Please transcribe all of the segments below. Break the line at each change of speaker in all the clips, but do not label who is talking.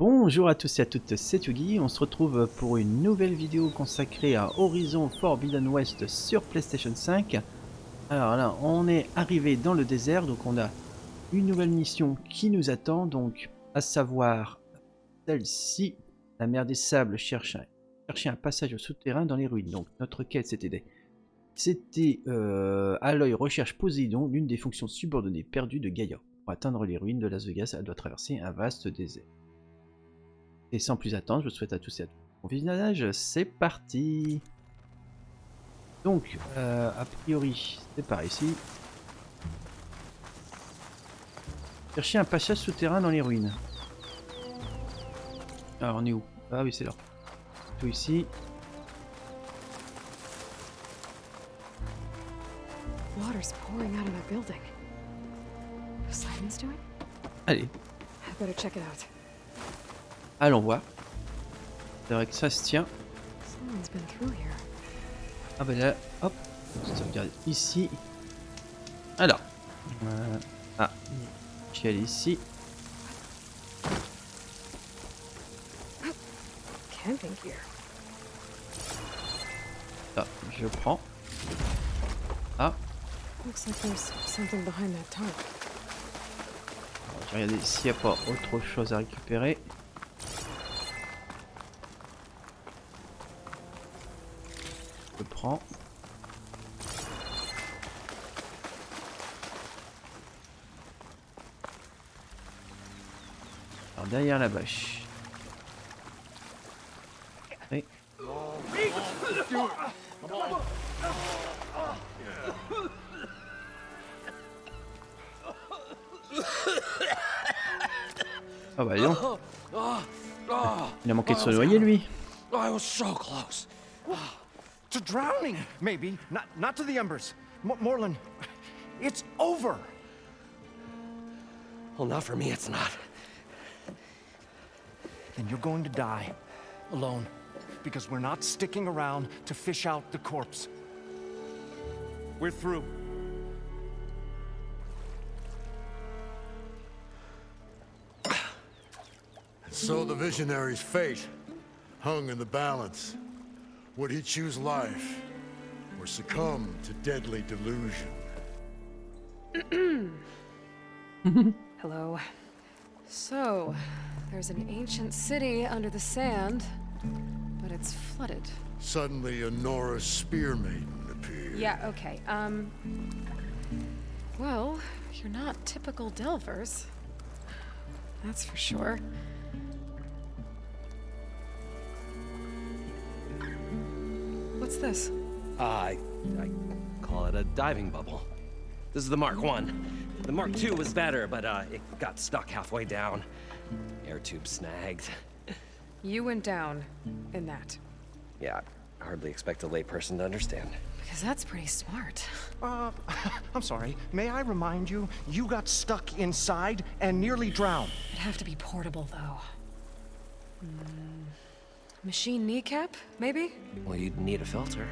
Bonjour à tous et à toutes, c'est Tiogui. On se retrouve pour une nouvelle vidéo consacrée à Horizon Forbidden West sur PlayStation 5. Alors là, on est arrivé dans le désert, donc on a une nouvelle mission qui nous attend, donc à savoir celle-ci. La mer des sables chercher un passage souterrain dans les ruines. Donc notre quête c'était à l'œil recherche Poséidon, l'une des fonctions subordonnées perdues de Gaïa. Pour atteindre les ruines de Las Vegas, elle doit traverser un vaste désert. Et sans plus attendre, je vous souhaite à tous et à toutes bon visionnage, c'est parti. Donc, a priori, c'est par ici. Chercher un passage souterrain dans les ruines. Alors, on est où? Ah oui, c'est là. Tout ici.
Water's pouring out of my building. Simon's doing?
Allez.
I better check it out.
Allons voir. C'est vrai que ça se tient.
Someone's been through here.
Ah ben là, hop. On se regarde ici. Alors. Ah. Je suis allé ici.
Camping gear.
Ah, je prends. Ah.
Looks like there's something behind that tarp.
Je vais regarder s'il n'y a pas autre chose à récupérer. Je prends. Alors derrière la bâche. Oui. Ah bah non. Il a manqué de se noyer lui.
I was so close. To drowning, maybe. Not to the embers. Moreland, it's over.
Well, not for me, it's not.
Then you're going to die. Alone. Because we're not sticking around to fish out the corpse. We're through.
So the visionary's fate hung in the balance. Would he choose life or succumb to deadly delusion?
Hello. So, there's an ancient city under the sand, but it's flooded.
Suddenly a Norse spear maiden appeared.
Yeah, okay. Well, you're not typical Delvers. That's for sure. What's this?
I call it a diving bubble. This is the Mark 1. The Mark 2 was better, but it got stuck halfway down. Air tube snagged.
You went down in that.
Yeah, I hardly expect a layperson to understand.
Because that's pretty smart.
I'm sorry. May I remind you, you got stuck inside and nearly drowned.
It'd have to be portable, though. Machine kneecap, maybe?
Well, you'd need a filter.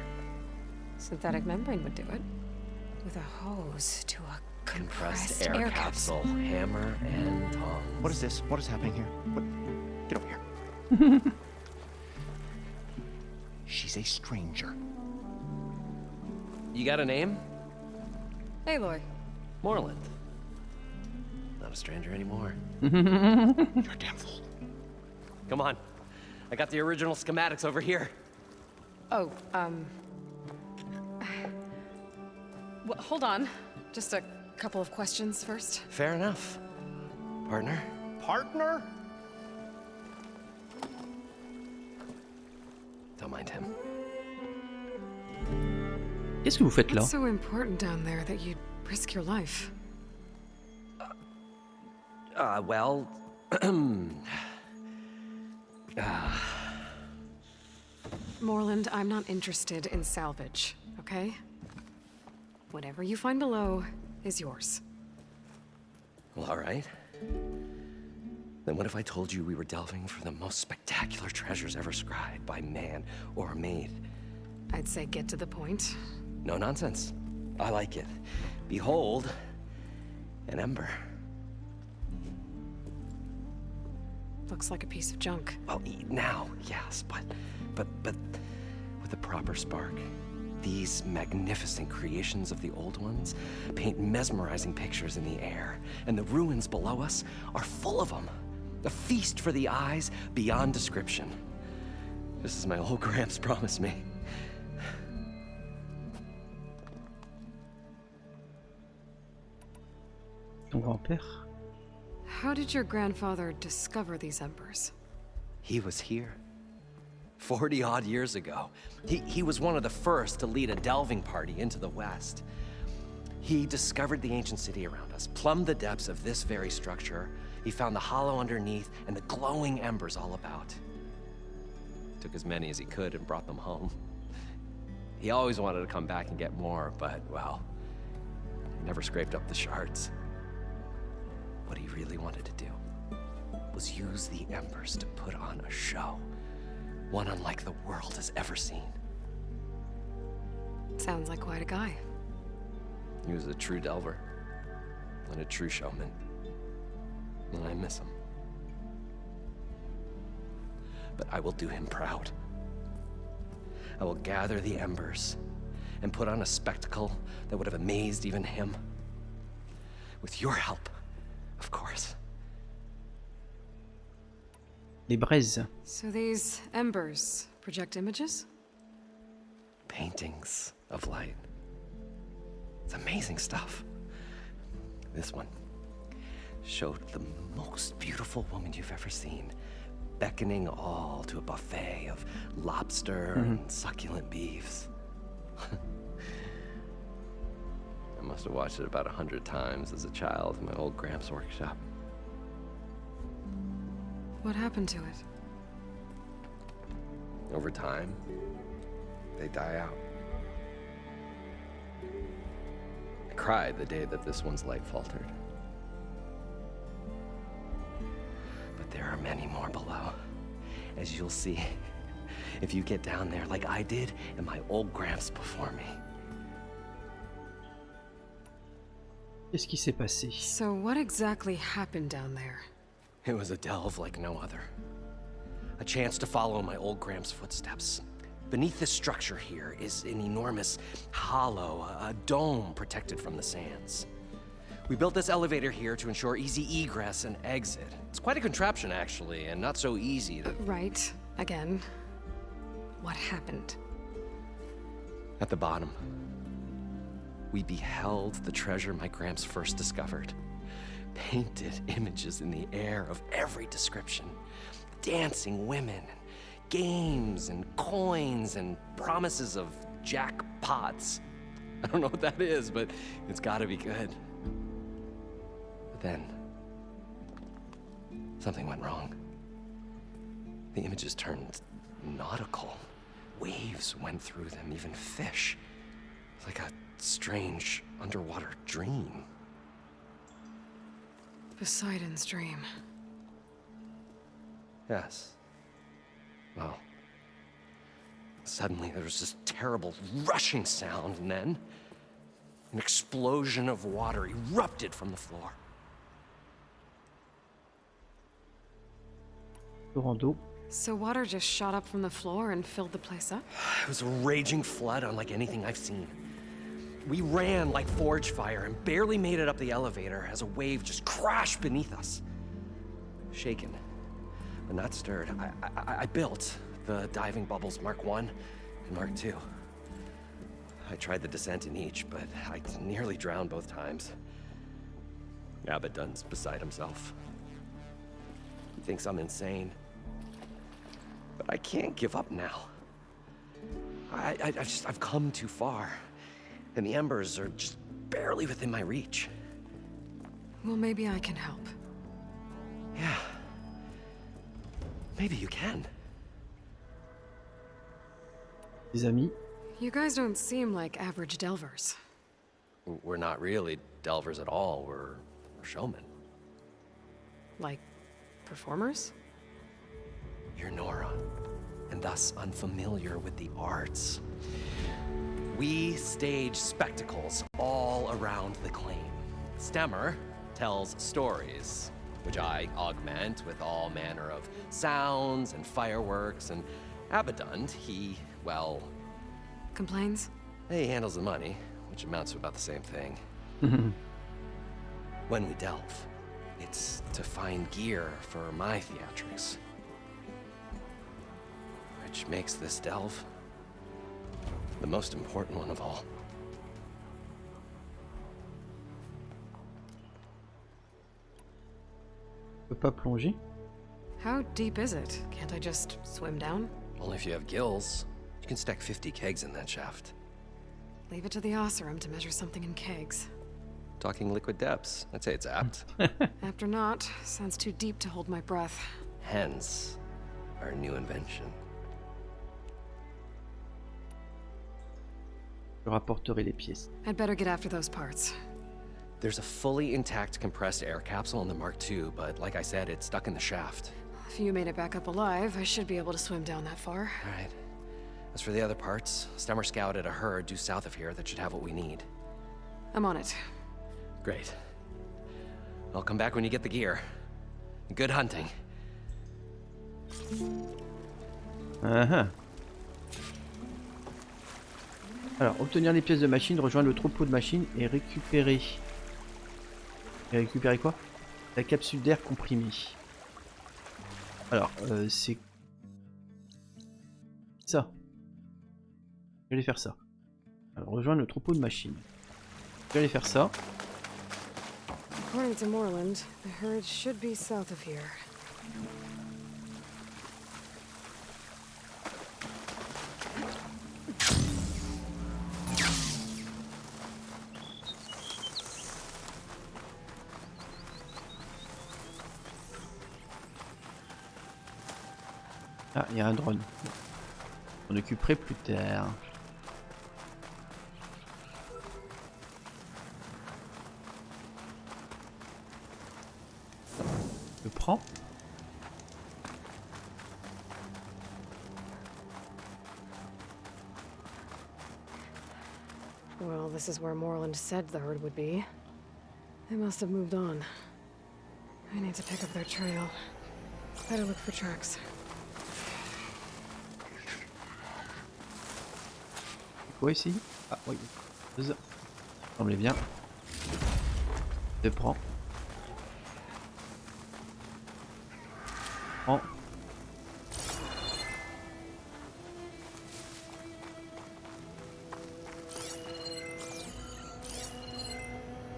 Synthetic membrane would do it. With a hose to a compressed
Air capsule, hammer and tongs.
What is this? What is happening here? What? Get over here. She's a stranger.
You got a name?
Aloy.
Moreland. Not a stranger anymore.
You're a damn fool.
Come on. I got the original schematics over here.
Oh, well, hold on. Just a couple of questions first.
Fair enough. Partner?
Partner?
Don't mind him.
Qu'est-ce que vous faites là?
What's so important down there that you'd risk your life?
Well...
Moreland, I'm not interested in salvage, okay? Whatever you find below is yours.
Well, all right. Then what if I told you we were delving for the most spectacular treasures ever scribed by man or maid?
I'd say get to the point.
No nonsense. I like it. Behold, an ember.
Looks like a piece of junk.
Well, now, yes, but with a proper spark. These magnificent creations of the old ones paint mesmerizing pictures in the air, and the ruins below us are full of them. A feast for the eyes beyond description. Just as my old Gramps promised me.
Ton grand-père?
How did your grandfather discover these embers?
He was here 40-odd years ago. He was one of the first to lead a delving party into the West. He discovered the ancient city around us, plumbed the depths of this very structure. He found the hollow underneath and the glowing embers all about. Took as many as he could and brought them home. He always wanted to come back and get more, but, well, he never scraped up the shards. What he really wanted to do was use the embers to put on a show. One unlike the world has ever seen.
Sounds like quite a guy.
He was a true delver and a true showman. And I miss him. But I will do him proud. I will gather the embers and put on a spectacle that would have amazed even him. With your help, of course.
Les braises.
So these embers project images?
Paintings of light. It's amazing stuff. This one showed the most beautiful woman you've ever seen, beckoning all to a buffet of lobster and succulent beefs. I must have watched it about 100 times as a child in my old Gramps' workshop.
What happened to it?
Over time, they die out. I cried the day that this one's light faltered. But there are many more below, as you'll see if you get down there like I did and my old Gramps before me.
Qu'est-ce qui s'est passé?
So what exactly happened down there?
It was a delve like no other. A chance to follow my old Gramps' footsteps. Beneath this structure here is an enormous hollow, a dome protected from the sands. We built this elevator here to ensure easy egress and exit. It's quite a contraption, actually, and not so easy to...
Right. Again. What happened?
At the bottom, we beheld the treasure my Gramps first discovered. Painted images in the air of every description. Dancing women, games and coins and promises of jackpots. I don't know what that is, but it's gotta be good. But then, something went wrong. The images turned nautical. Waves went through them, even fish. It's like a strange underwater dream.
Poseidon's dream.
Yes. Well, suddenly there was this terrible rushing sound, and then an explosion of water erupted from the floor.
Torrent d'eau.
So water just shot up from the floor and filled the place up?
It was a raging flood unlike anything I've seen. We ran like forge fire and barely made it up the elevator as a wave just crashed beneath us. Shaken, but not stirred, I built the diving bubbles Mark I and Mark II. I tried the descent in each, but I nearly drowned both times. Abaddon's beside himself. He thinks I'm insane. But I can't give up now. I've come too far. And the embers are just barely within my reach.
Well, maybe I can help.
Yeah. Maybe you can.
Des amis.
You guys don't seem like average delvers.
We're not really delvers at all. We're showmen.
Like, performers?
You're Nora, and thus unfamiliar with the arts. We stage spectacles all around the claim. Stemmer tells stories. which I augment with all manner of sounds and fireworks, and Abaddon, he, well,
Complains?
he handles the money, which amounts to about the same thing. When we delve, it's to find gear for my theatrics. Which makes this delve the most important one of all.
Je peux pas plonger.
How deep is it? Can't I just swim down?
Only if you have gills. You can stack 50 kegs in that shaft.
Leave it to the Osseram to measure something in kegs.
Talking liquid depths, I'd say it's apt.
Apt or not, sounds too deep to hold my breath.
Hence, our new invention.
Je rapporterai les pièces.
I'd better get after those parts.
There's a fully intact compressed air capsule in the Mark II, but like I said, it's stuck in the shaft.
If you made it back up alive, I should be able to swim down that far.
All right. As for the other parts, Stemmer scouted a herd due south of here that should have what we need.
I'm on it.
Great. I'll come back when you get the gear. Good hunting.
Alors, obtenir les pièces de machine, rejoindre le troupeau de machines et récupérer. Et récupérer quoi? La capsule d'air comprimée. Alors, c'est ça. Je vais aller faire ça. Alors, rejoindre le troupeau de machines. Je vais aller faire ça.
According to Moreland, the herd should be south of here.
Ah, il y a un drone. On occuperait plus tard. Je prends.
Well, this is where Moreland said the herd would be. They must have moved on. I need to pick up their trail. Better look for tracks.
Quoi ici? Ah oui. Ça semblait bien. Je prends. Prends.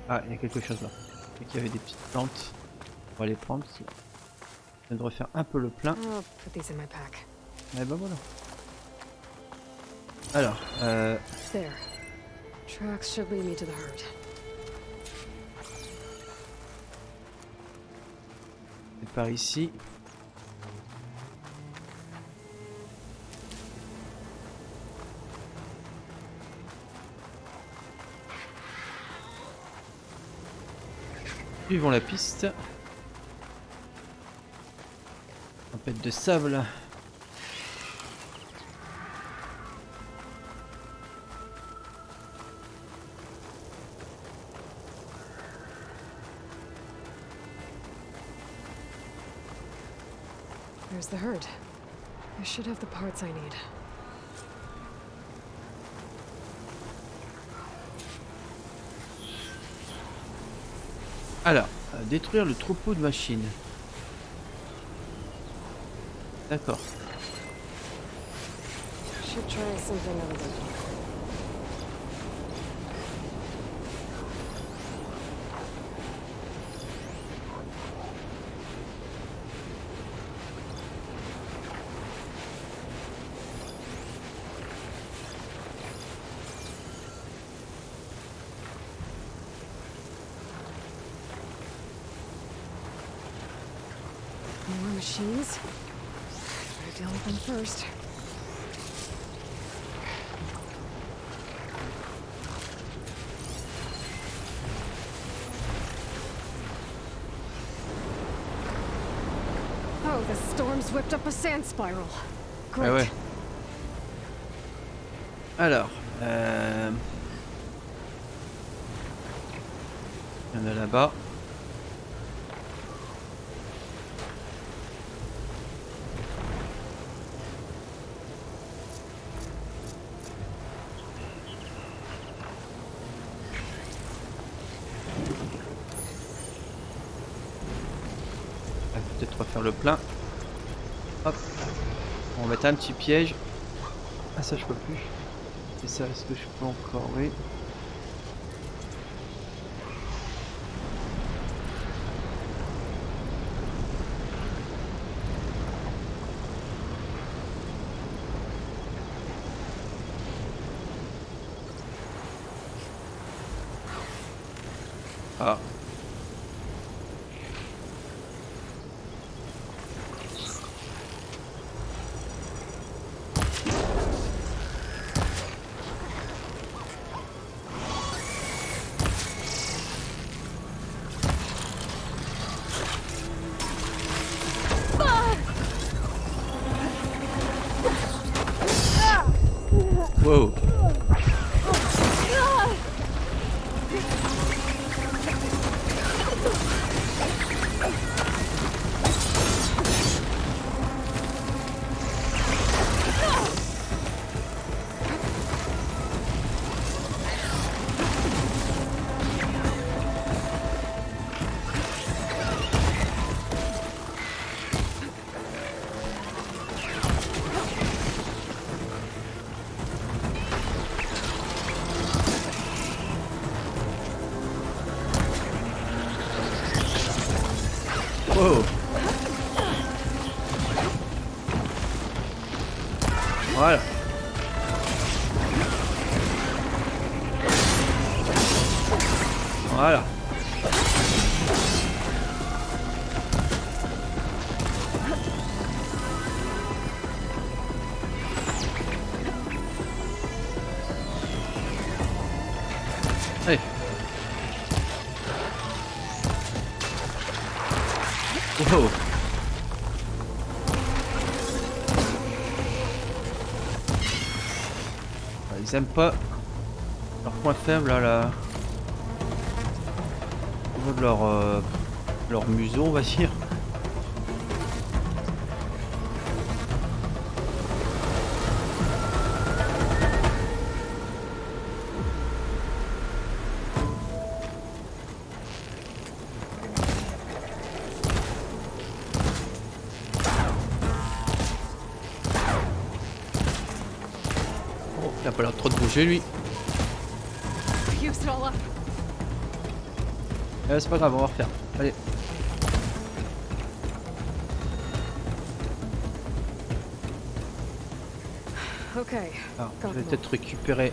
Ah, il y a quelque chose là. Et qu'il y avait des petites plantes. On va les prendre. Ça vient de refaire un peu le plein.
I'll put these in my pack.
Et ben voilà. Alors,
There. Tracks should lead me to the herd.
c'est par ici. Suivons la piste. Tempête de sable.
There's the herd. I should have the parts I need.
Alors, détruire le troupeau de machines. D'accord.
Should try something other than talk. More machines. Better deal with them first. Oh, the storm's whipped up a sand spiral. Great.
Ah ouais. Alors, il y en a là-bas. peut-être refaire le plein. Hop. On va mettre un petit piège. Ah ça je peux plus. Et ça, est-ce que je peux encore? Oui. Ah. Wow. Wow. Voilà. Voilà. Allez. Wow. Ils aiment pas leur point faible à la au niveau de leur museau, on va dire. Il a pas l'air trop de bouger lui.
Used it all up.
C'est pas grave, on va refaire. Allez.
Okay.
Alors, je vais peut-être récupérer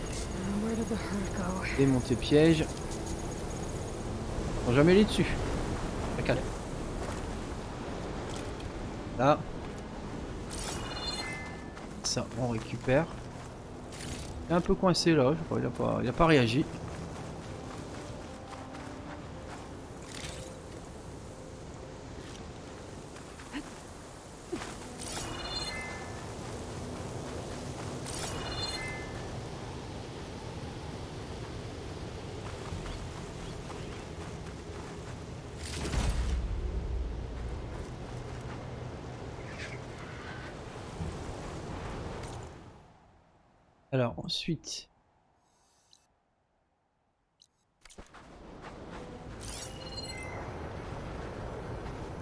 Where did the herd go?
et monter piège. Faut jamais aller dessus. Calme. Là. Ça, on récupère. Il est un peu coincé là, je crois, il a pas réagi. Alors ensuite,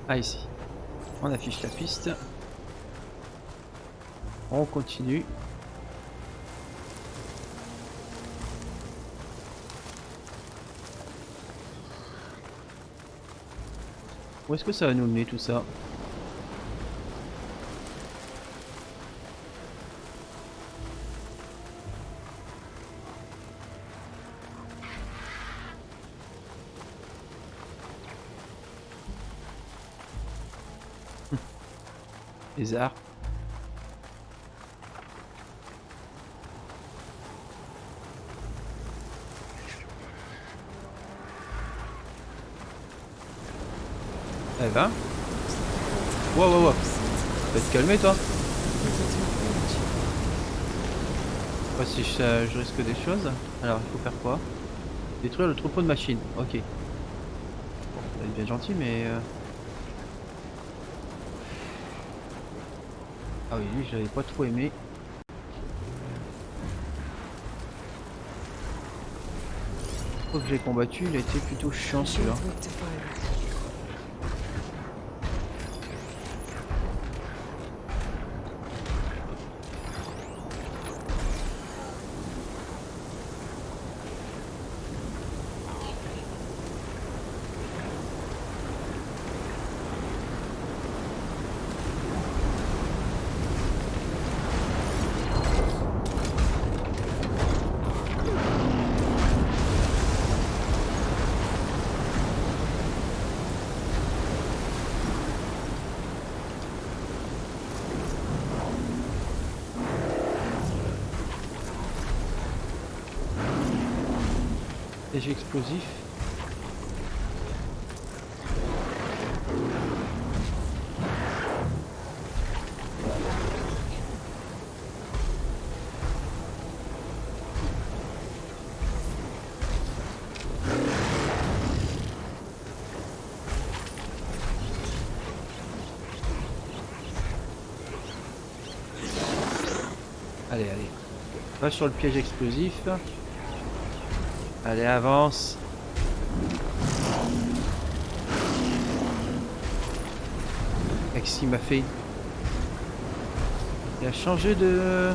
ah ici, on affiche la piste, on continue. Où est-ce que ça va nous mener tout ça? Les arts. Eh ben. Wow, wow, wow. Va te calmer toi. Je sais pas si je risque des choses. Alors il faut faire quoi? Détruire le troupeau de machines. Ok. Bon, ça va être bien gentil mais... Ah oui, lui, je l'avais pas trop aimé. La fois que j'ai combattu, il a été plutôt chiant celui-là. Piège explosif. Allez, allez. Va sur le piège explosif. Allez, avance. Qu'est-ce qu'il m'a fait? Il a changé de...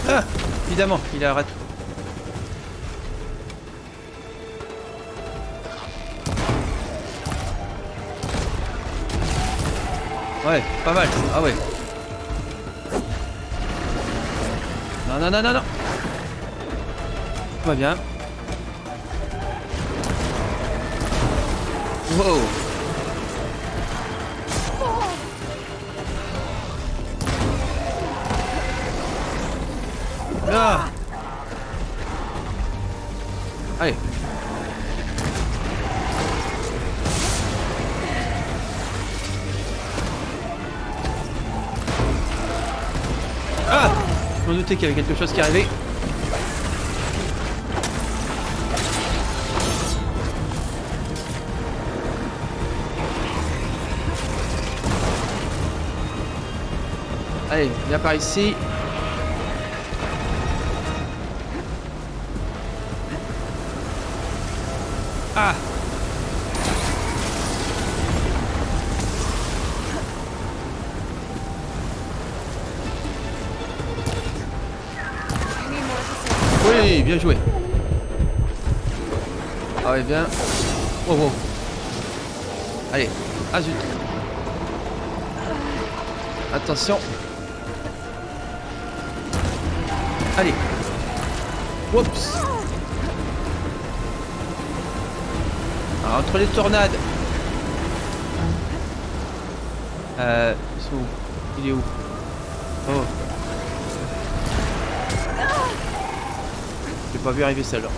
Ah! Évidemment, il a raté. Ouais, pas mal. Ah ouais. Non, non, non, non, non. Tout va bien. Wow. Ah. Allez. Ah! Je me doutais qu'il y avait quelque chose qui arrivait. Allez, viens par ici. Ah! Oui, bien joué. Ah ouais, bien. Oh, oh. Allez, ah zut. Attention. Allez. Oups. Alors, entre les tornades. Ils sont où? Il est où? Oh. J'ai pas vu arriver celle-là.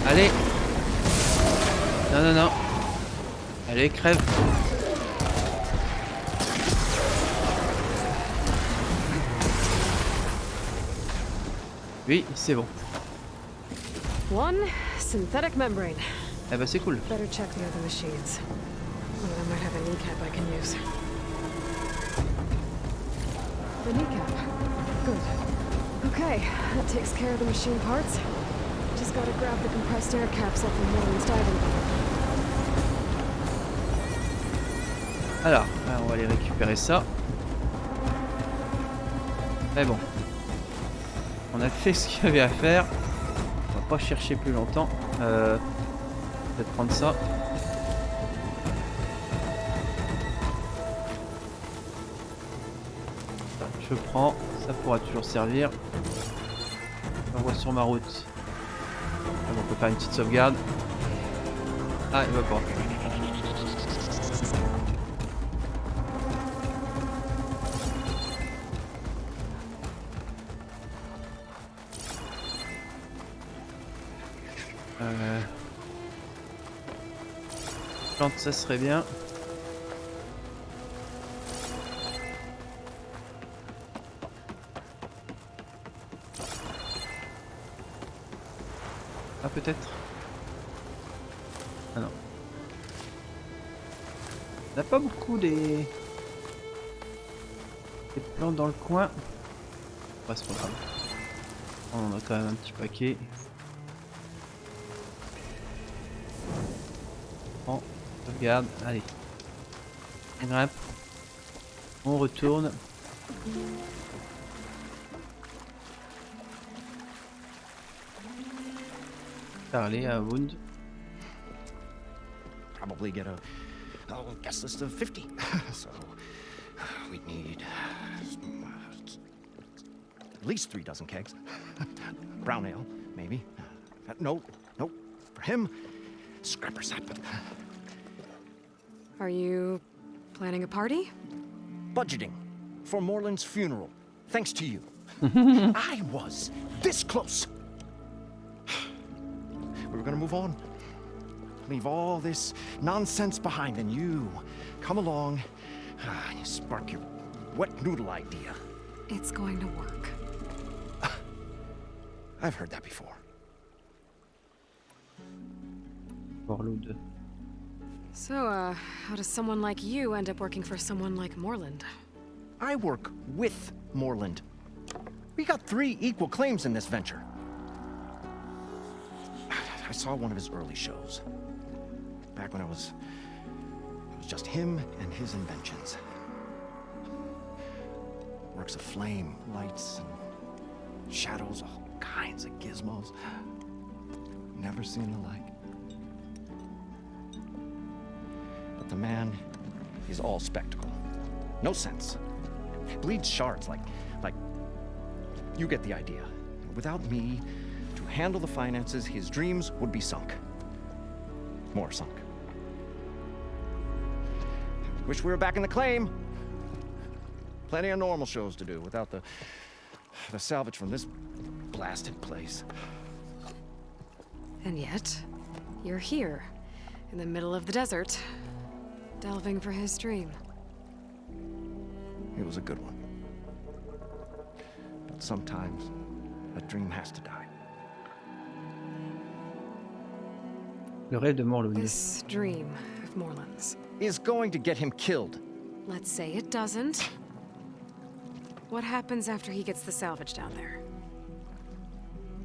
Allez. Non, non, non. Allez, crève. Oui, c'est bon.
One synthetic membrane.
Eh ben, c'est cool.
Better check the other machines. One of them might have a kneecap I can use. The kneecap. Good. Okay, that takes care of the machine parts. Just gotta grab the compressed air capsule from Warren's diving board.
Alors, on va aller récupérer ça. Mais bon. On a fait ce qu'il y avait à faire. On va pas chercher plus longtemps. Peut-être prendre ça. Je prends. Ça pourra toujours servir. On voit sur ma route. On peut faire une petite sauvegarde. Ah, il va pas. Plante, ça serait bien. Ah, peut-être. Ah non. On n'a pas beaucoup des plantes dans le coin. Ouais, c'est pas grave. On en a quand même un petit paquet. On regarde, allez. On grimpe. On retourne. parler à Wound.
Probably get a guest list of 50. So we'd need at least 3 dozen kegs. Brown ale, maybe. No. For him, scrapper sap.
Are you planning a party?
Budgeting for Moreland's funeral, thanks to you. I was this close. We were gonna move on. Leave all this nonsense behind, and you come along and you spark your wet noodle idea.
It's going to work.
I've heard that before.
Warlord.
So, how does someone like you end up working for someone like Moreland?
I work with Moreland. We got 3 equal claims in this venture. I saw one of his early shows. Back when it was just him and his inventions. Works of flame, lights, and shadows, all kinds of gizmos. Never seen the like. But the man is all spectacle. No sense. Bleeds shards like you get the idea. Without me to handle the finances, his dreams would be sunk. More sunk. Wish we were back in the claim. Plenty of normal shows to do without the salvage from this blasted place.
And yet, you're here, in the middle of the desert, delving for his dream.
It was a good one. But sometimes a dream has to die.
Le rêve de Morlund.
This dream of Moreland's.
Is going to get him killed.
Let's say it doesn't. What happens after he gets the salvage down there?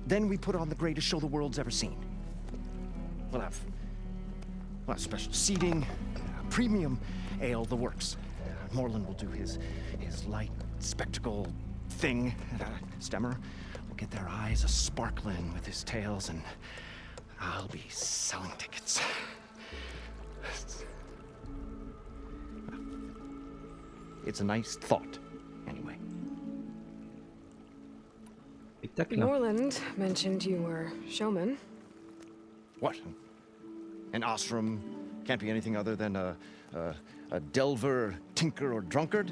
Then we put on the greatest show the world's ever seen. We'll have special seating, premium ale, the works. Moreland will do his light spectacle thing. Stemmer will get their eyes a-sparkling with his tales, and I'll be selling tickets. It's a nice thought, anyway.
Spectacle.
Moreland mentioned you were showman.
What? An ostrom can't be anything other than a delver, tinker, or drunkard?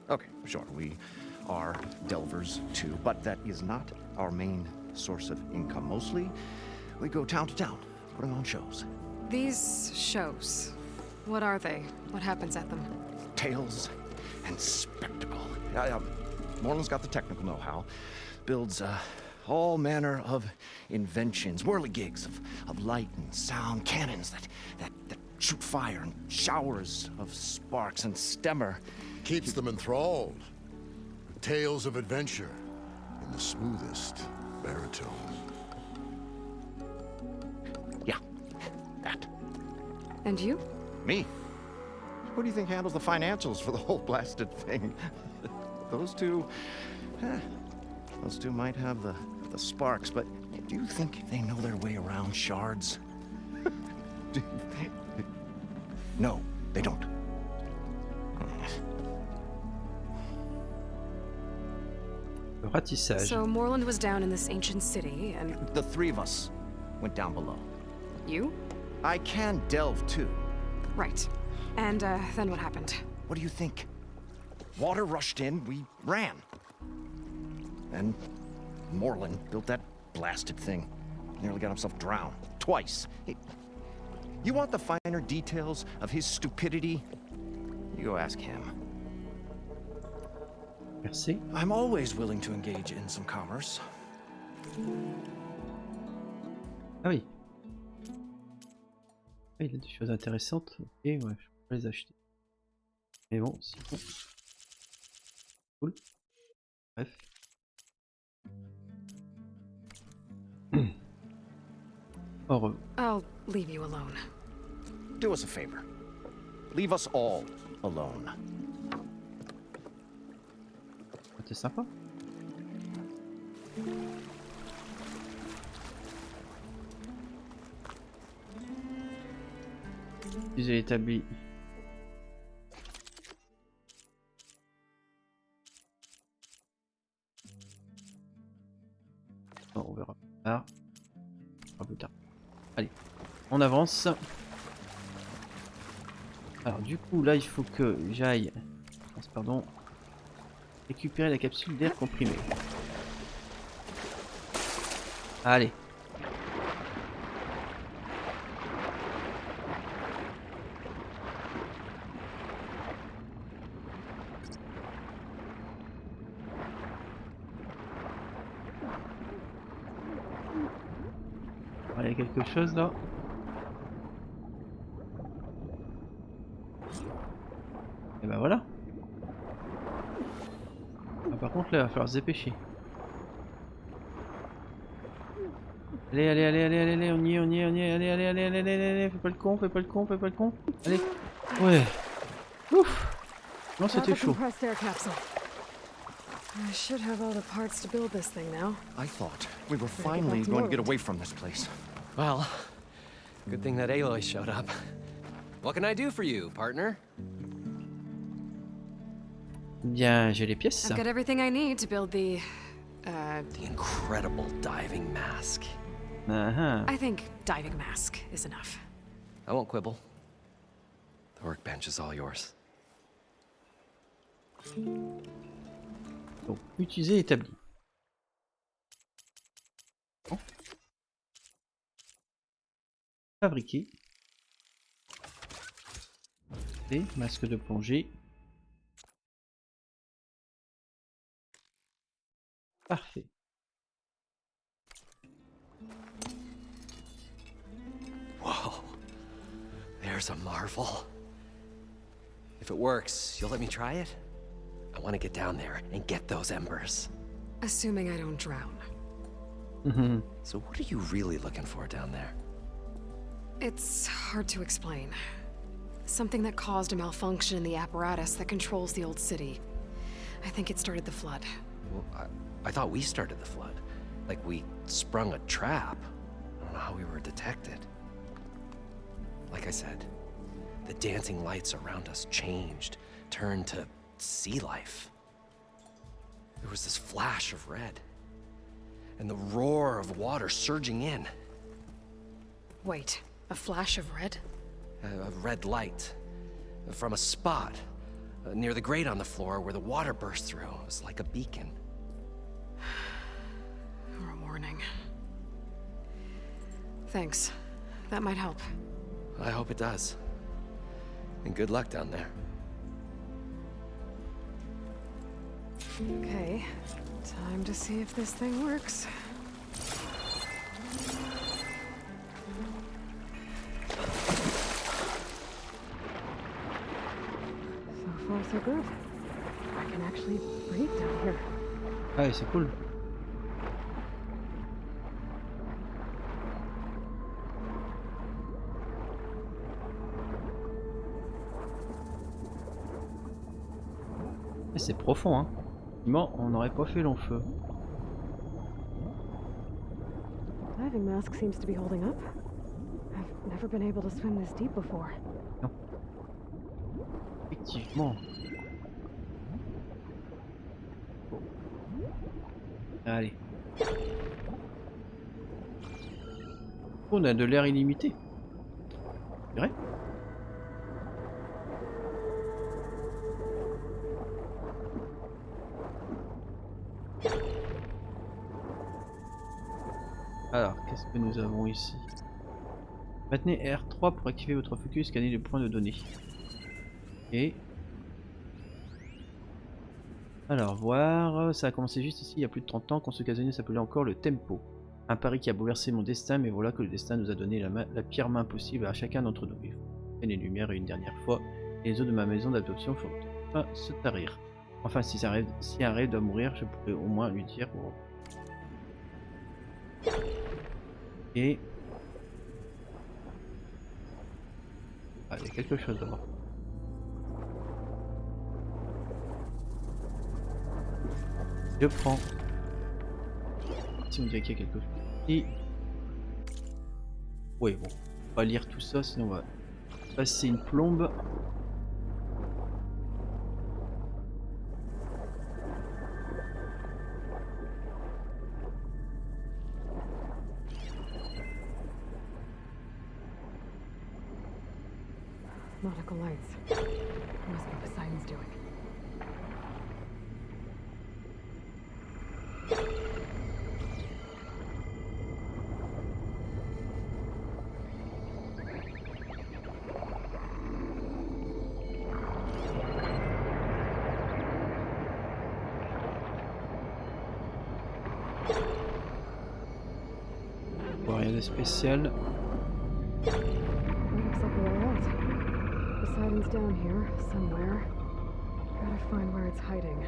Okay, sure, we are delvers too, but that is not our main source of income. Mostly, we go town to town, putting on shows.
These shows, what are they? What happens at them?
Tales and spectacle. Moreland's got the technical know-how. Builds all manner of inventions, whirligigs of light and sound, cannons that shoot fire, and showers of sparks, and Stemmer
Keeps them enthralled. Tales of adventure in the smoothest baritone.
Yeah, that.
And you?
Me? Who do you think handles the financials for the whole blasted thing? Those two might have the sparks, but do you think they know their way around shards? No, they don't.
Le ratissage.
So Moreland was down in this ancient city, and
The 3 of us went down below.
you?
I can delve too.
Right. And then what happened?
What do you think? Water rushed in, we ran. Then Moreland built that blasted thing. Nearly got himself drowned. Twice. You want the finer details of his stupidity? You go ask him.
Merci.
I'm always willing to engage in some commerce.
Ah oui. Ah, il a des choses intéressantes. Et ouais, je peux les acheter. Mais bon, c'est bon. Cool. Bref. Au revoir.
I'll leave you alone.
Do us a favor. Leave us all alone.
C'était sympa. Utiliser l'établi. Non, on verra plus tard. On verra plus tard. Allez, on avance. Alors du coup là il faut que j'aille, pardon, récupérer la capsule d'air comprimé. Allez. Il y a quelque chose là. Et ben voilà. Ah, par contre là il va falloir se dépêcher. Allez, allez, allez, allez, allez, allez, on y est, on y est, on y est, allez, allez, allez, allez, allez, allez, fais pas le con, fais pas le con, fais pas le con. Allez. Ouais. Ouf. Non, c'était chaud.
compressed air capsule. I should have all the parts to build this thing now.
I thought we were finally going to get away from this place.
Well, good thing that Aloy showed up. What can I do for you, partner?
Bien, j'ai les pièces.
I've got everything I need to build the
incredible diving mask.
I think diving mask is enough.
I won't quibble. The workbench is all yours.
Donc, utiliser établi. Bon. Fabriquer. Et masque de plongée. Parfait.
Whoa, there's a marvel. If it works, you'll let me try it? I want to get down there and get those embers.
Assuming I don't drown.
So what are you really looking for down there?
It's hard to explain. Something that caused a malfunction in the apparatus that controls the old city. I think it started the flood.
Well, I thought we started the flood. Like we sprung a trap. I don't know how we were detected. Like I said, the dancing lights around us changed, turned to sea life. There was this flash of red, and the roar of water surging in.
Wait, a flash of red?
A red light from a spot near the grate on the floor where the water burst through. It was like a beacon.
Or a warning. Thanks. That might help.
I hope it does. And good luck down there.
Okay, time to see if this thing works. So far, so good. I can actually breathe down here.
Ah ouais, c'est cool. C'est profond, hein. Bon, on n'aurait pas fait long feu.
Diving mask seems to be holding up. I've never been able to swim this deep before.
Non. Effectivement. Bon. Allez. On a de l'air illimité. C'est vrai ? Alors, qu'est-ce que nous avons ici? Maintenez R3 pour activer votre focus, scanner les points de données. Et alors, voir, ça a commencé juste ici il y a plus de 30 ans quand ce casanier s'appelait encore le Tempo. Un pari qui a bouleversé mon destin, mais voilà que le destin nous a donné la pire main possible à chacun d'entre nous. Et les lumières une dernière fois, et les eaux de ma maison d'adoption font enfin se tarir. Enfin, si un rêve doit mourir, je pourrais au moins lui dire. Oh. Et ah, il y a quelque chose d'abord. Je prends. Si on dirait qu'il y a quelque chose. Et oui, bon, on va lire tout ça, sinon on va passer une plombe.
Nautical lights. Must be Poseidon's doing.
Bon, rien de spécial.
Looks like we're out. Poseidon's down here, somewhere. Gotta find where it's hiding.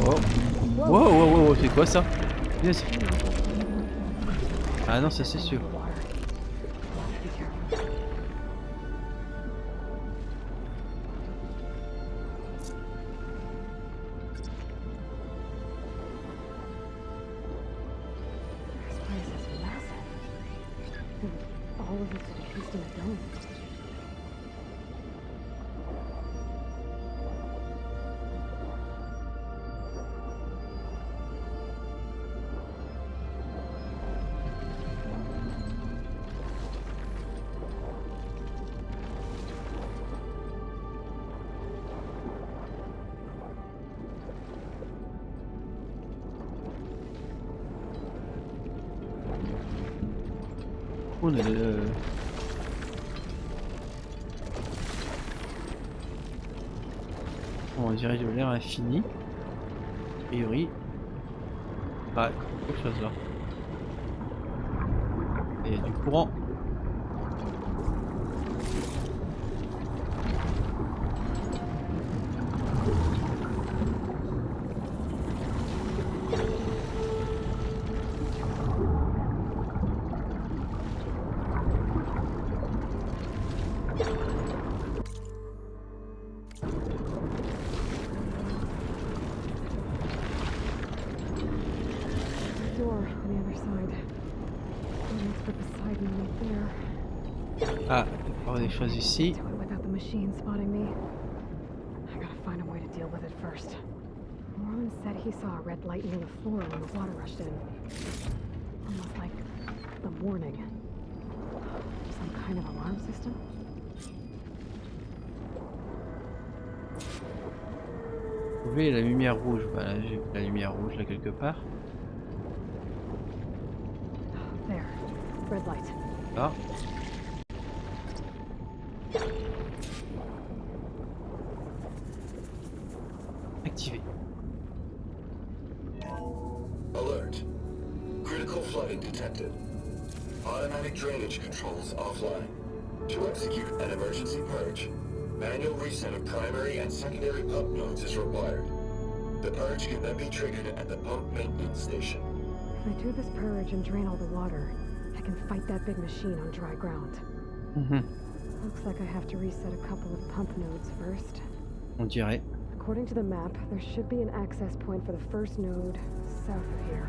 Oh. Wow, wow, wow, c'est quoi ça? Yes. Ah non, ça c'est sûr.
All of it's encased in a dome.
On a le... Bon, on dirait de l'air infini. A priori. Ah, quelque chose là. Et il y a du courant.
Door on the other side. That's for Poseidon right there.
Ah, il y avoir des choses ici.
Do it without the machine spotting me. I gotta find a way to deal with it first. Moreland said he saw a red light near the floor when the water rushed in. Almost like a warning. Some kind of alarm system?
Trouver la lumière rouge. Voilà, j'ai vu la lumière rouge là quelque part.
There. Red light.
Là. Activé.
Alert. Critical flooding detected. Automatic drainage controls offline. To execute an emergency purge, manual reset of primary and secondary pump nodes is required. The purge can then be triggered at the pump maintenance station.
If I do this purge and drain all the water, I can fight that big machine on dry ground. Looks like I have to reset a couple of pump nodes first.
On dirait.
According to the map, there should be an access point for the first node south of here.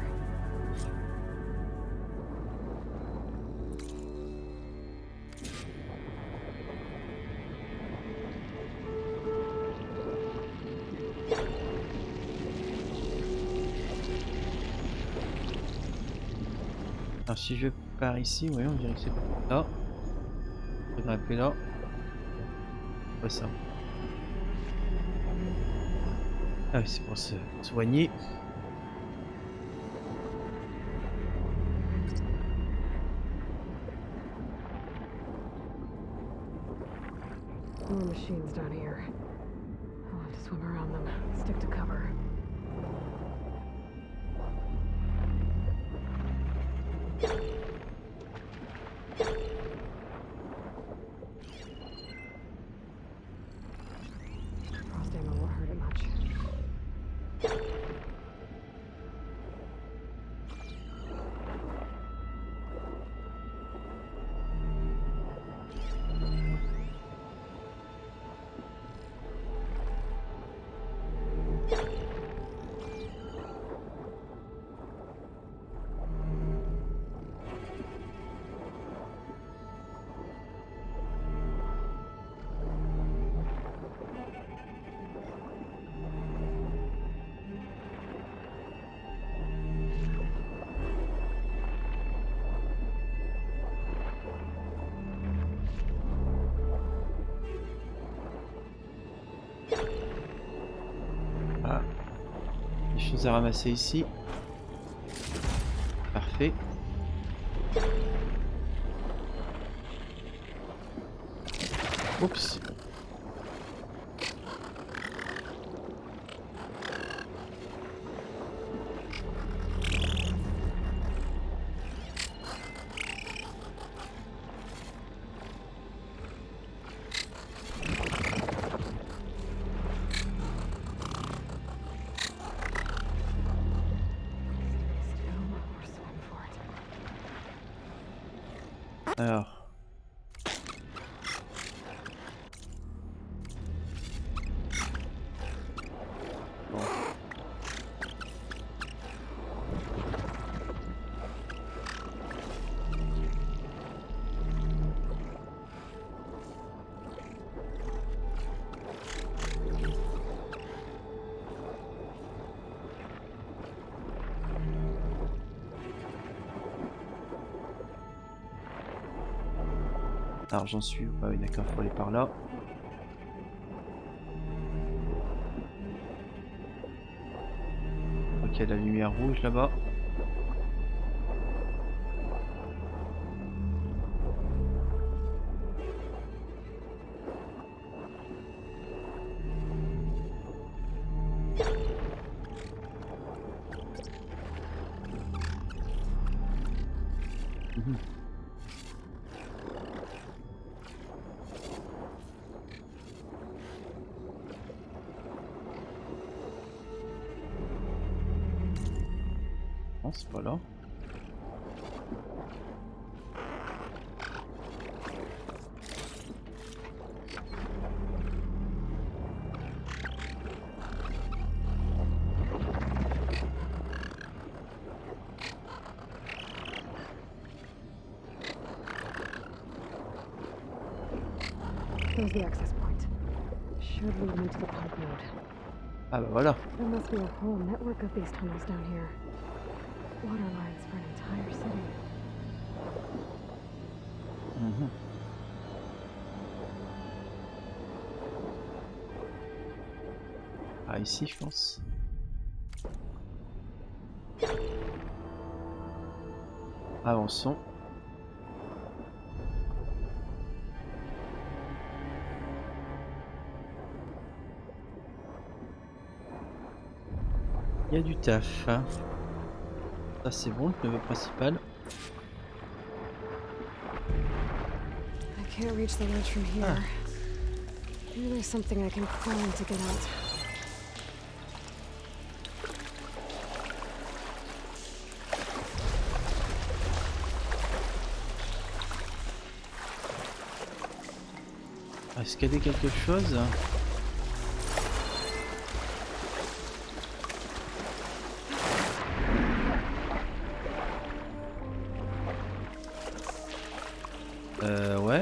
Alors si je pars ici, oui, on dirait que c'est là. Je vais grimper là. Pas ça. Ah oui, c'est pour se soigner.
More machines down here. I'll have to swim around them, stick to cover. Frost ammo won't hurt it much.
Chose à ramasser ici. Parfait. Oups. Alors. Bon. Alors j'en suis. Ah oui d'accord, faut aller par là. Ok, la lumière rouge là-bas. Non, c'est pas là.
There's the access point. Should lead into the pump node.
Ah bah voilà.
There must be a whole network of these tunnels down here. Water lines for an entire city.
Ah ici je pense. Avançons. Il y a du taf. Hein. Ça c'est bon, le pneu principal.
I can't reach the ledge from here. Maybe there's something I can climb to get out.
Est-ce qu'il y a quelque chose? Ouais.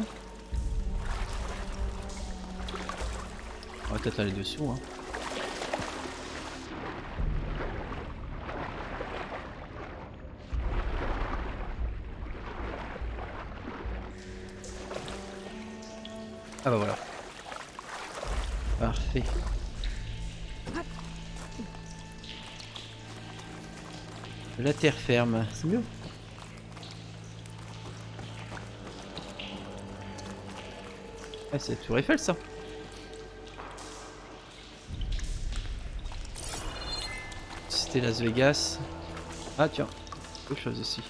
On va peut-être aller dessous, hein. Ah bah voilà. Parfait. La terre ferme, c'est mieux. Ah, c'est la Tour Eiffel ça. C'était Las Vegas. Ah tiens, autre chose ici.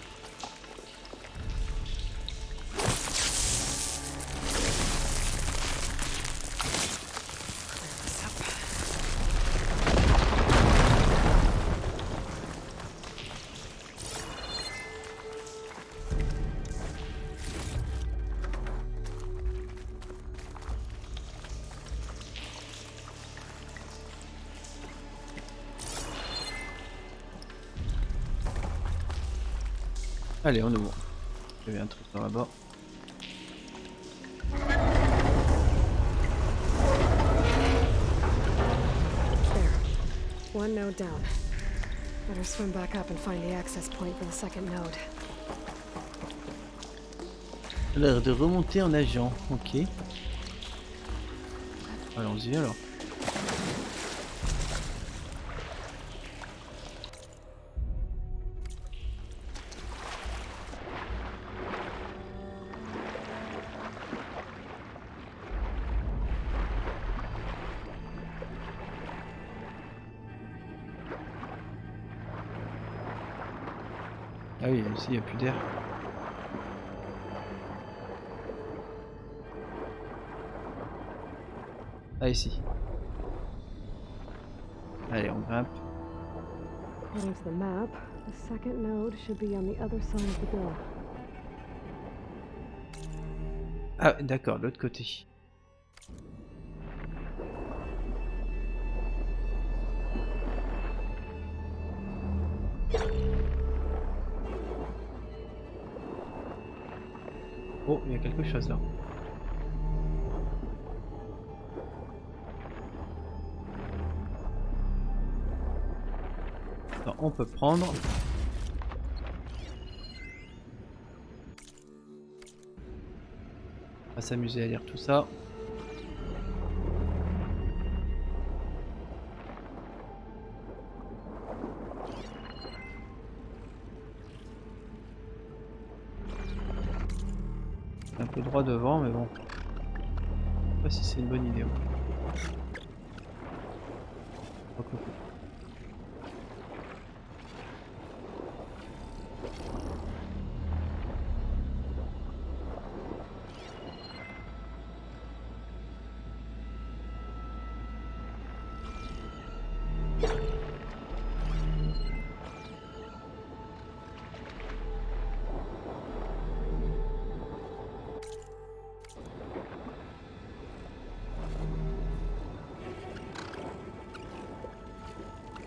Allez, on ouvre. Il y avait un truc dans là-bas.
There. One node down. Better swim back up and find the access point for the second node.
L'air de remonter en nageant, ok. Allons-y alors. Ah oui, ici il n'y a plus d'air. Ah ici. Allez, on grimpe.
According to the map, the second node should be on the other side of the door.
Ah d'accord, de l'autre côté. Oh, il y a quelque chose là. Alors, on peut prendre. On va s'amuser à lire tout ça. Un peu droit devant, mais bon. Je sais pas si c'est une bonne idée. Oh, coucou.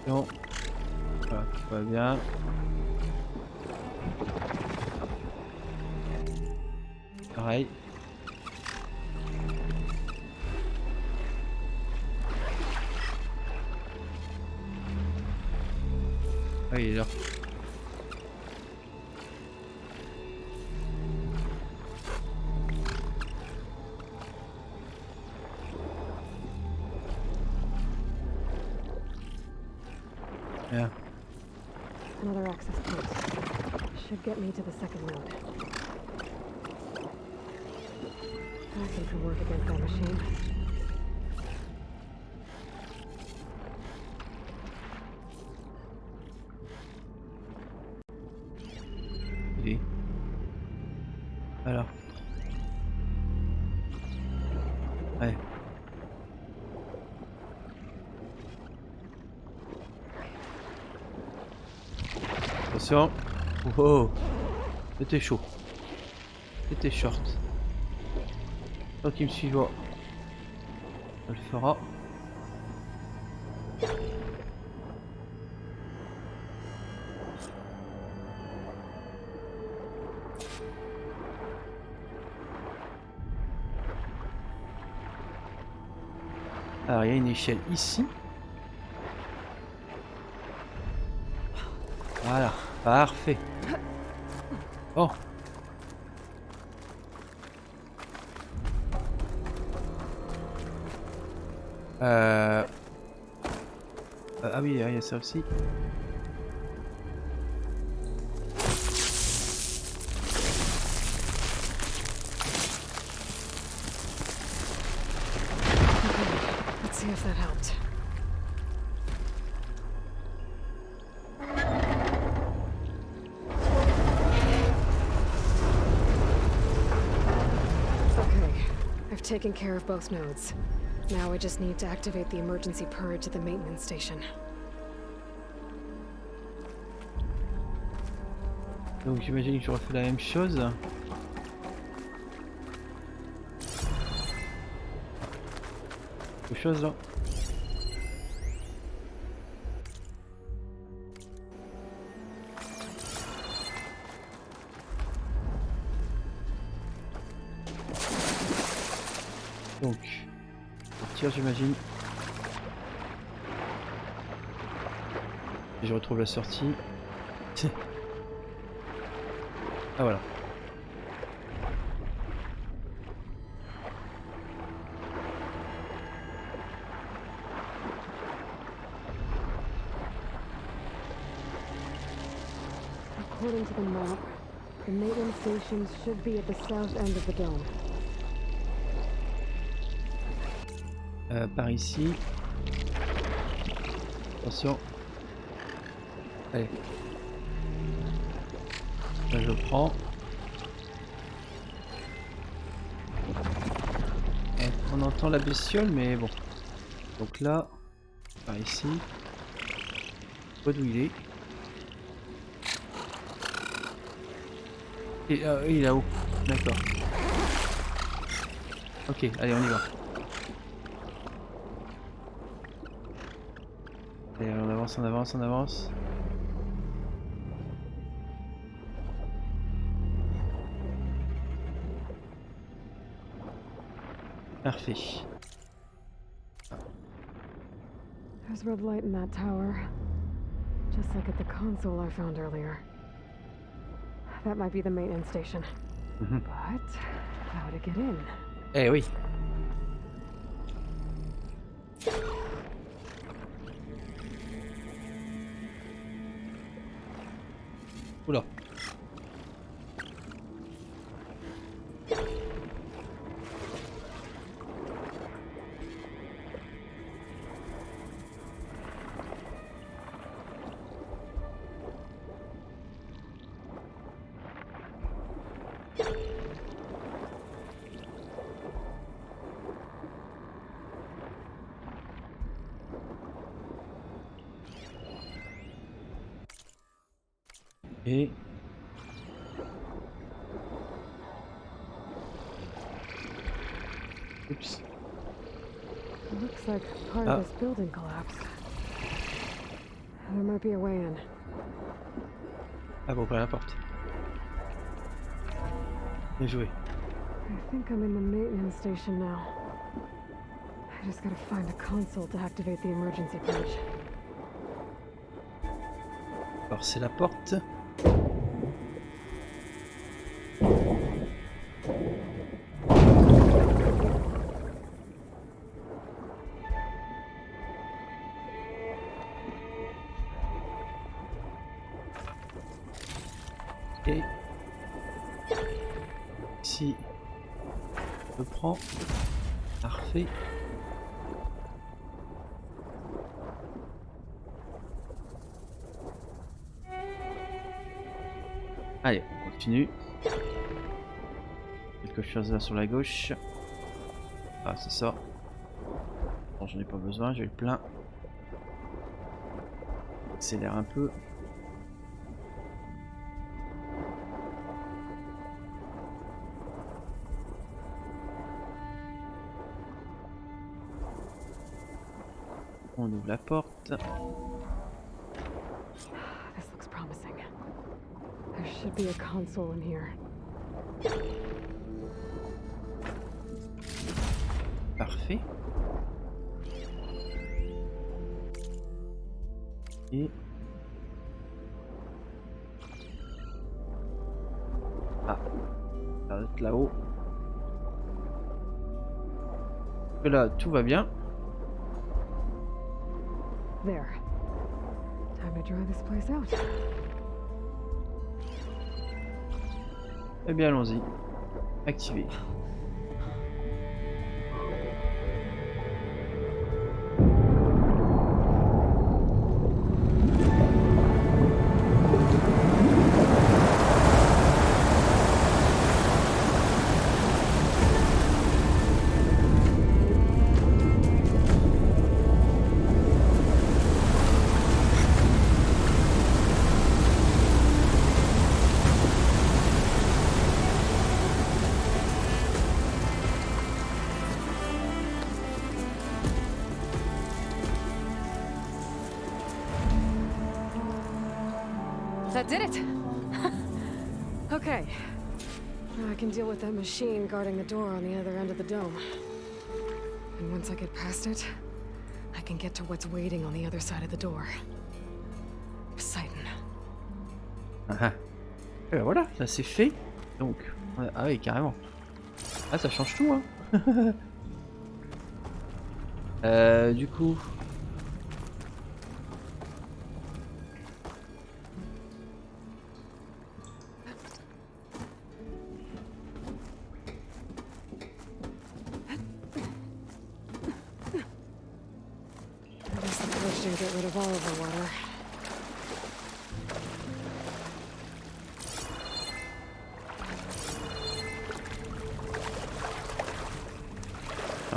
Non. Voilà, tout va bien. Pareil. Ah, il est là. Yeah.
Another access point. Should get me to the second node. Hacking can work against that machine.
Oui. Alors. Ouais. Attention. Oh, c'était chaud. C'était short. Tant qu'il me suivra, on le fera. Alors il y a une échelle ici. Voilà, parfait. Oh. Ah oui, il y a ça aussi.
Let's see if that helped. Okay, I've taken care of both nodes. Now I just need to activate the emergency purge at the maintenance station.
Donc j'imagine que je refais la même chose. Quelque chose là. Donc, sortir j'imagine. Et je retrouve la sortie. Ah voilà.
According to the map, the maintenance station should be at the south end of the dome.
Par ici. Attention. Allez. Ça je prends. On entend la bestiole, mais bon. Donc là, par ici. Pas d'où il est. Et il est là-haut. D'accord. Ok, allez, on y va. Allez, on avance, on avance, on avance. Parfait.
There's red light in that tower. Just like at the console I found earlier. That might be the maintenance station. But how to get in?
Eh oui. Oula. Et oups.
Looks like part of this building collapsed. There might be a way in.
Ah bon, ouvrir la porte. Bien joué.
I think I'm in the maintenance station now. I just gotta find a console to activate the emergency purge.
Forcer la porte. Et ici, je prends. Parfait. Allez, on continue. Quelque chose là sur la gauche. Ah, c'est ça. Bon, j'en ai pas besoin, j'ai le plein. Accélère un peu. On ouvre la porte.
This looks promising. There should be a console in here.
Parfait. Et ah, ça va être là-haut. Là, tout va bien.
There. Time to dry this place out.
Eh bien, allons-y. Activer.
That did it! Okay. Now I can deal with that machine guarding the door on the other end of the dome. And once I get past it, I can get to what's waiting on the other side of the door. Poseidon.
Ah, et ben voilà, ça c'est fait. Donc, ah oui, carrément. Ah, ça change tout, hein. Du coup.
I guess the push didn't get rid of all of the water.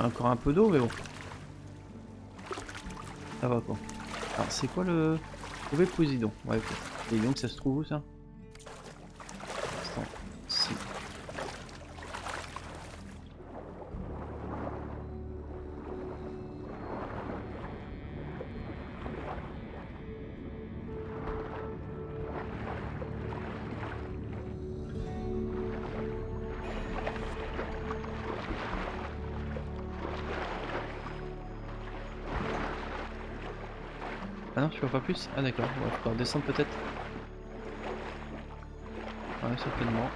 Encore un peu d'eau, mais bon. Ça va quoi. Alors c'est quoi le... Trouver Poséidon. Ouais, ok. Et donc ça se trouve où ça? Attends, si. Ah non, je vois pas plus. Ah d'accord, on va pouvoir descendre peut-être. Ouais, certainement.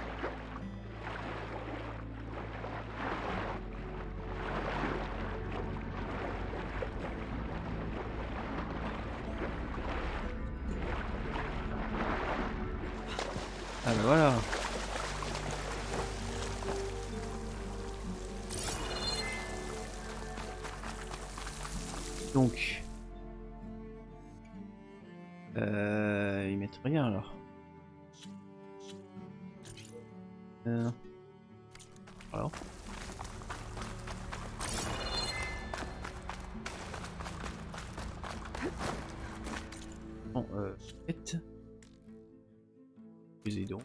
Ah bah voilà. Donc... ils mettent rien alors. Alors. Bon, fait. Poséidon.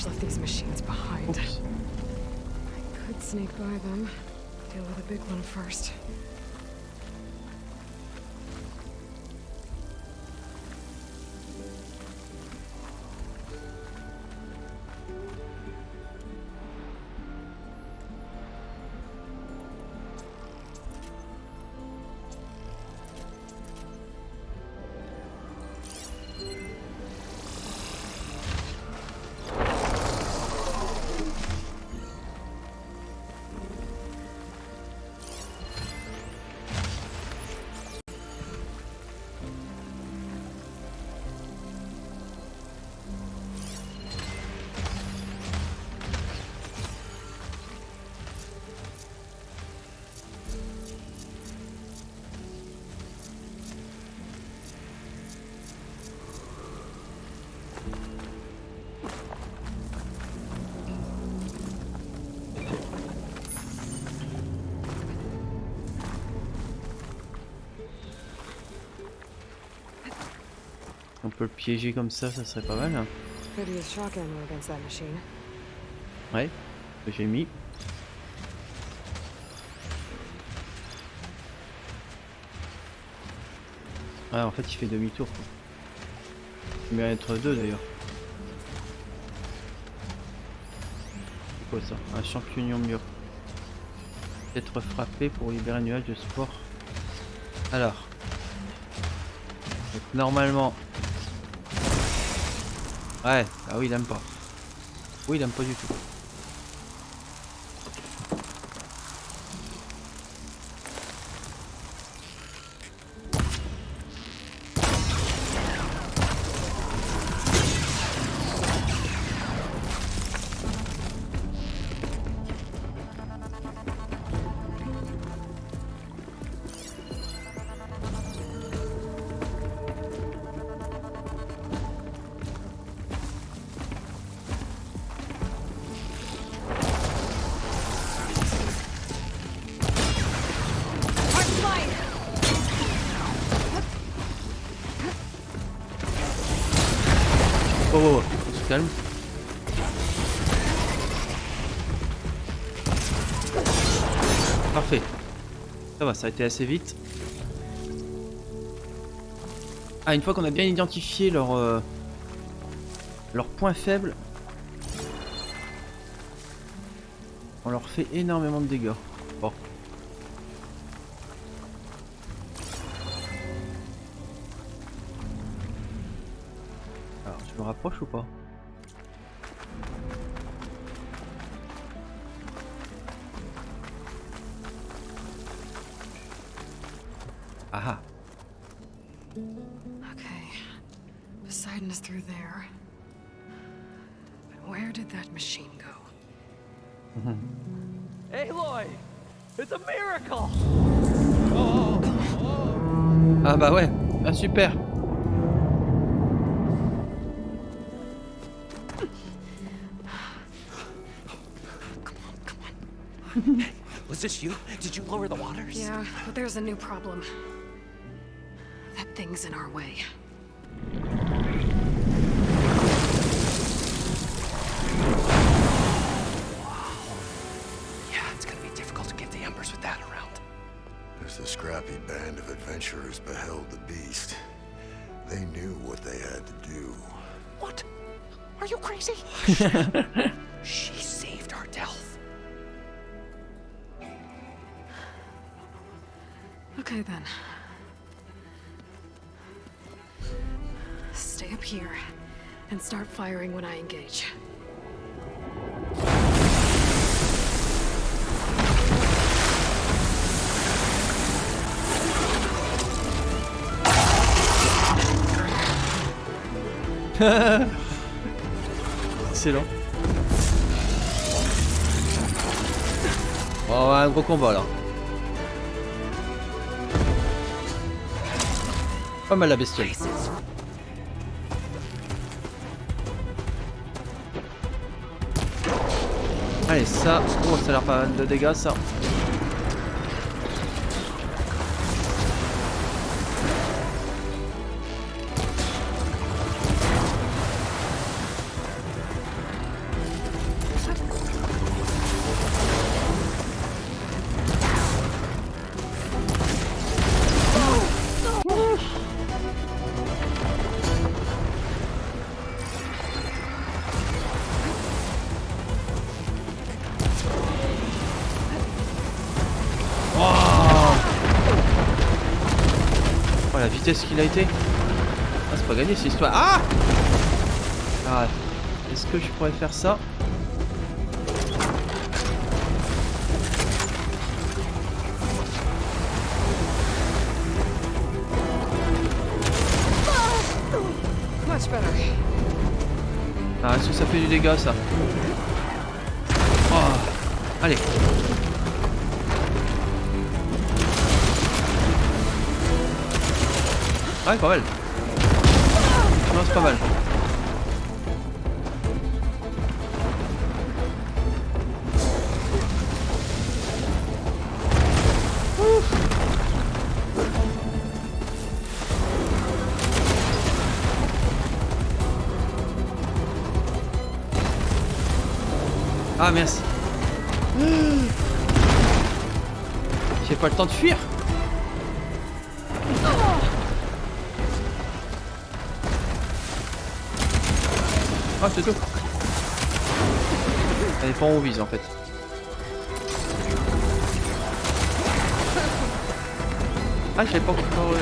Left these machines behind.
Oups.
I could sneak by them. Deal with a big one first.
On peut le piéger comme ça serait pas mal.
Could use shock ammo against that machine.
Ouais, que j'ai mis. Ah, en fait, il fait demi-tour. Il mérite deux d'ailleurs. C'est quoi ça? Un champignon mûr. Être frappé pour libérer un nuage de sport. Alors. Donc, normalement. Ouais, ah oui, il aime pas. Oui, il aime pas du tout. Oh, on se calme. Parfait. Ça va, ça a été assez vite. Ah, une fois qu'on a bien identifié leur point faible, on leur fait énormément de dégâts. Bon. Alors, je me rapproche ou pas?
Poseidon is through there. But where did that machine go?
Aloy! It's a miracle!
Ah bah ouais, ah super.
Was this you? Did you lower the waters?
Yeah, but there's a new problem. That thing's in our way.
Yeah, it's gonna be difficult to get the embers with that around.
As the scrappy band of adventurers beheld the beast, they knew what they had to do.
What? Are you crazy? She saved our Delph.
Okay then. Stay up here and start firing when I engage.
Excellent. Oh, un gros combat là. Pas mal la bestiole. Allez, ça. Oh, ça a l'air pas mal de dégâts ça. Oh, la vitesse qu'il a été. Ah, c'est pas gagné cette histoire. Ah, ah, est-ce que je pourrais faire ça?
Much better.
Ah, est-ce que ça fait du dégât ça? Oh, allez. Ouais, pas mal. Non, c'est pas mal. Ah, merci. J'ai pas le temps de fuir. Ah, c'est tout. Ça dépend où on vise en fait. Ah, je l'ai pas encore.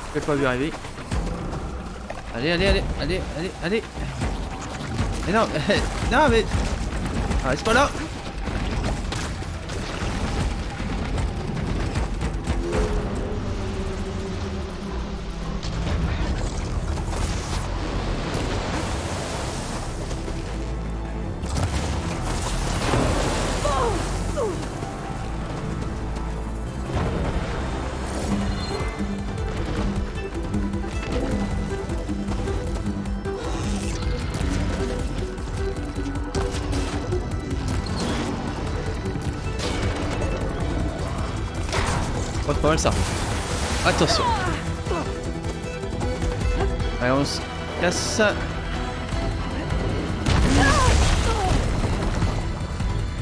Je l'ai pas vu arriver. Allez, allez, allez, allez, allez, allez. Mais non, non mais. Ah, reste pas là. Oh, pas mal ça. Attention. Allez, on se casse.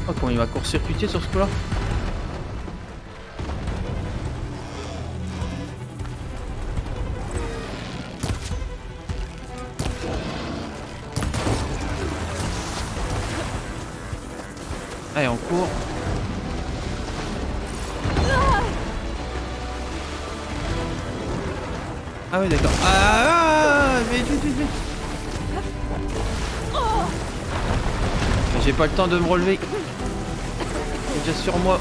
Oh, comment il va court-circuiter sur ce coup-là. Allez, on court. Ah oui, d'accord. Ah, vite, vite, vite, vite. Mais j'ai pas le temps de me relever. Il est déjà sur moi.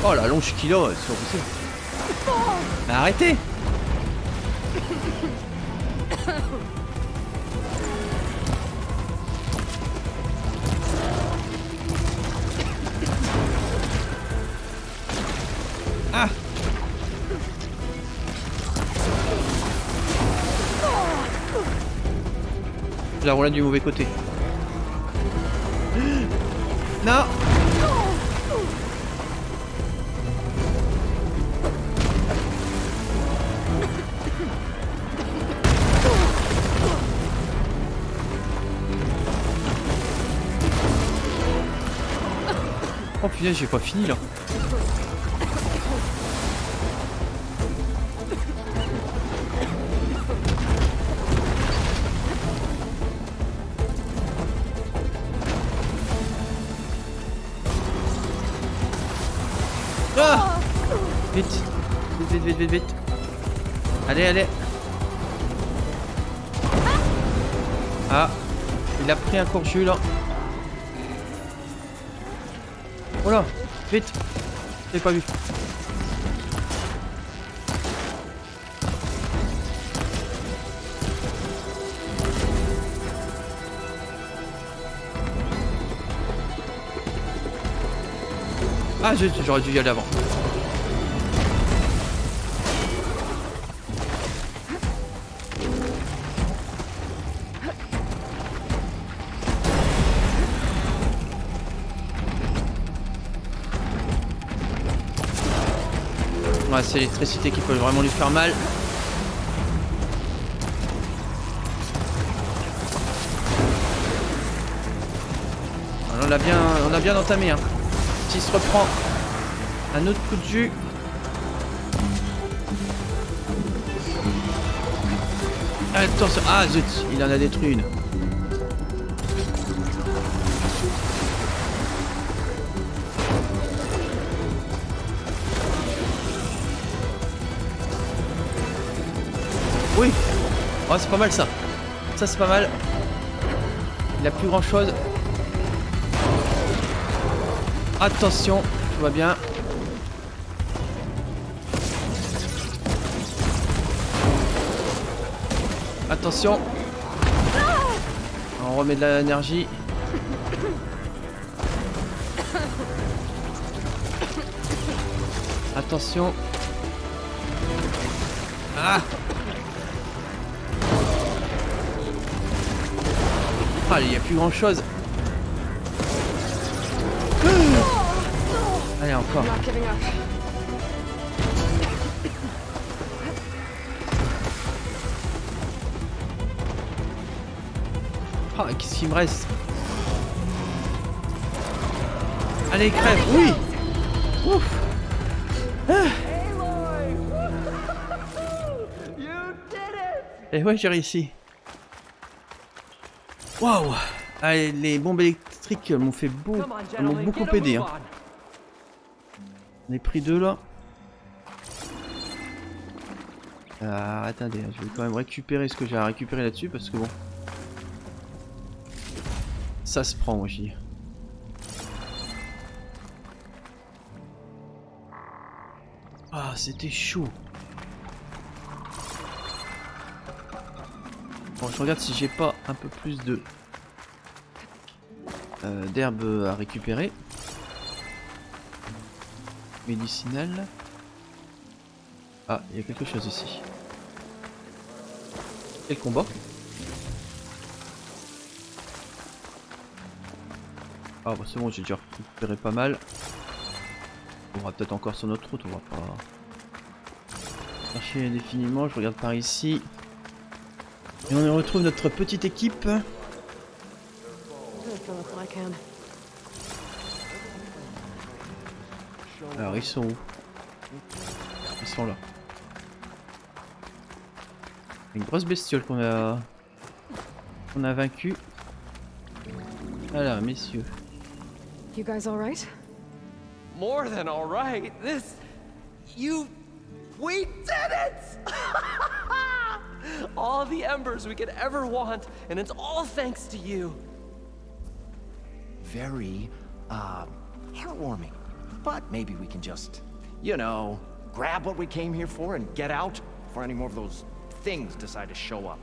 Oh la longe qu'il a, c'est pas possible. Mais arrêtez. Ah. Je la roule du mauvais côté. Non. Oh putain, j'ai pas fini là. Ah, vite, vite, vite, vite, vite. Allez, allez. Ah, il a pris un courju là. Oh là, vite. J'ai pas vu. Ah, j'aurais dû y aller avant. Ouais, c'est l'électricité qui peut vraiment lui faire mal. Alors, on a bien entamé. Hein. S'il se reprend un autre coup de jus. Attention. Ah zut, il en a détruit une. Oui. Oh, c'est pas mal ça. Ça c'est pas mal. Il a plus grand chose. Attention, tout va bien. Attention. On remet de l'énergie. Attention. Ah. Ah, il n'y a plus grand chose. Allez, encore. Ah, qu'est-ce qu'il me reste? Allez, crève. Oui. Ouf. Ah. Et ouais, j'ai réussi. Waouh. Allez, les bombes électriques m'ont fait beaucoup aidé. Hein. On est pris deux là. Attendez, je vais quand même récupérer ce que j'ai à récupérer là-dessus parce que bon. Ça se prend, moi je dis. Ah, c'était chaud. Bon, je regarde si j'ai pas un peu plus de d'herbe à récupérer. Médicinal. Ah, il y a quelque chose ici. Quel combat? Ah bah c'est bon, j'ai déjà récupéré pas mal. On va peut-être encore sur notre route, on va pas chercher indéfiniment. Je regarde par ici. Et on retrouve notre petite équipe. Alors ils sont où? Ils sont là. Une grosse bestiole qu'on a vaincu. Alors messieurs.
You guys all right?
More than all right. We did it! All the embers we could ever want, and it's all thanks to you.
Very, heartwarming. But maybe we can just, you know, grab what we came here for and get out before any more of those things decide to show up.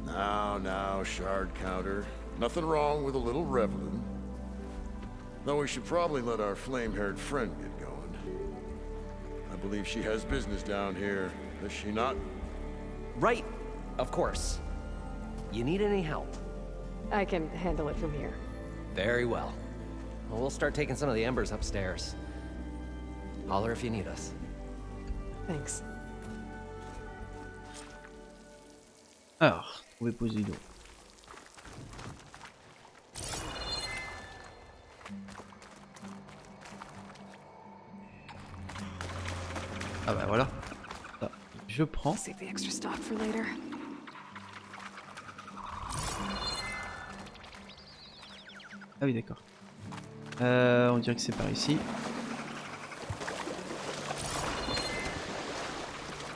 Now, shard counter. Nothing wrong with a little reveling. Though we should probably let our flame-haired friend get going. I believe she has business down here, does she not?
Right, of course. You need any help?
I can handle it from here.
Very well. Well, we'll start taking some of the embers upstairs. Holler if you need us.
Thanks.
Alors, trouver Poséidon. Ah bah voilà. Ça, je prends.
Save the extra stock for later.
Ah oui d'accord. On dirait que c'est par ici.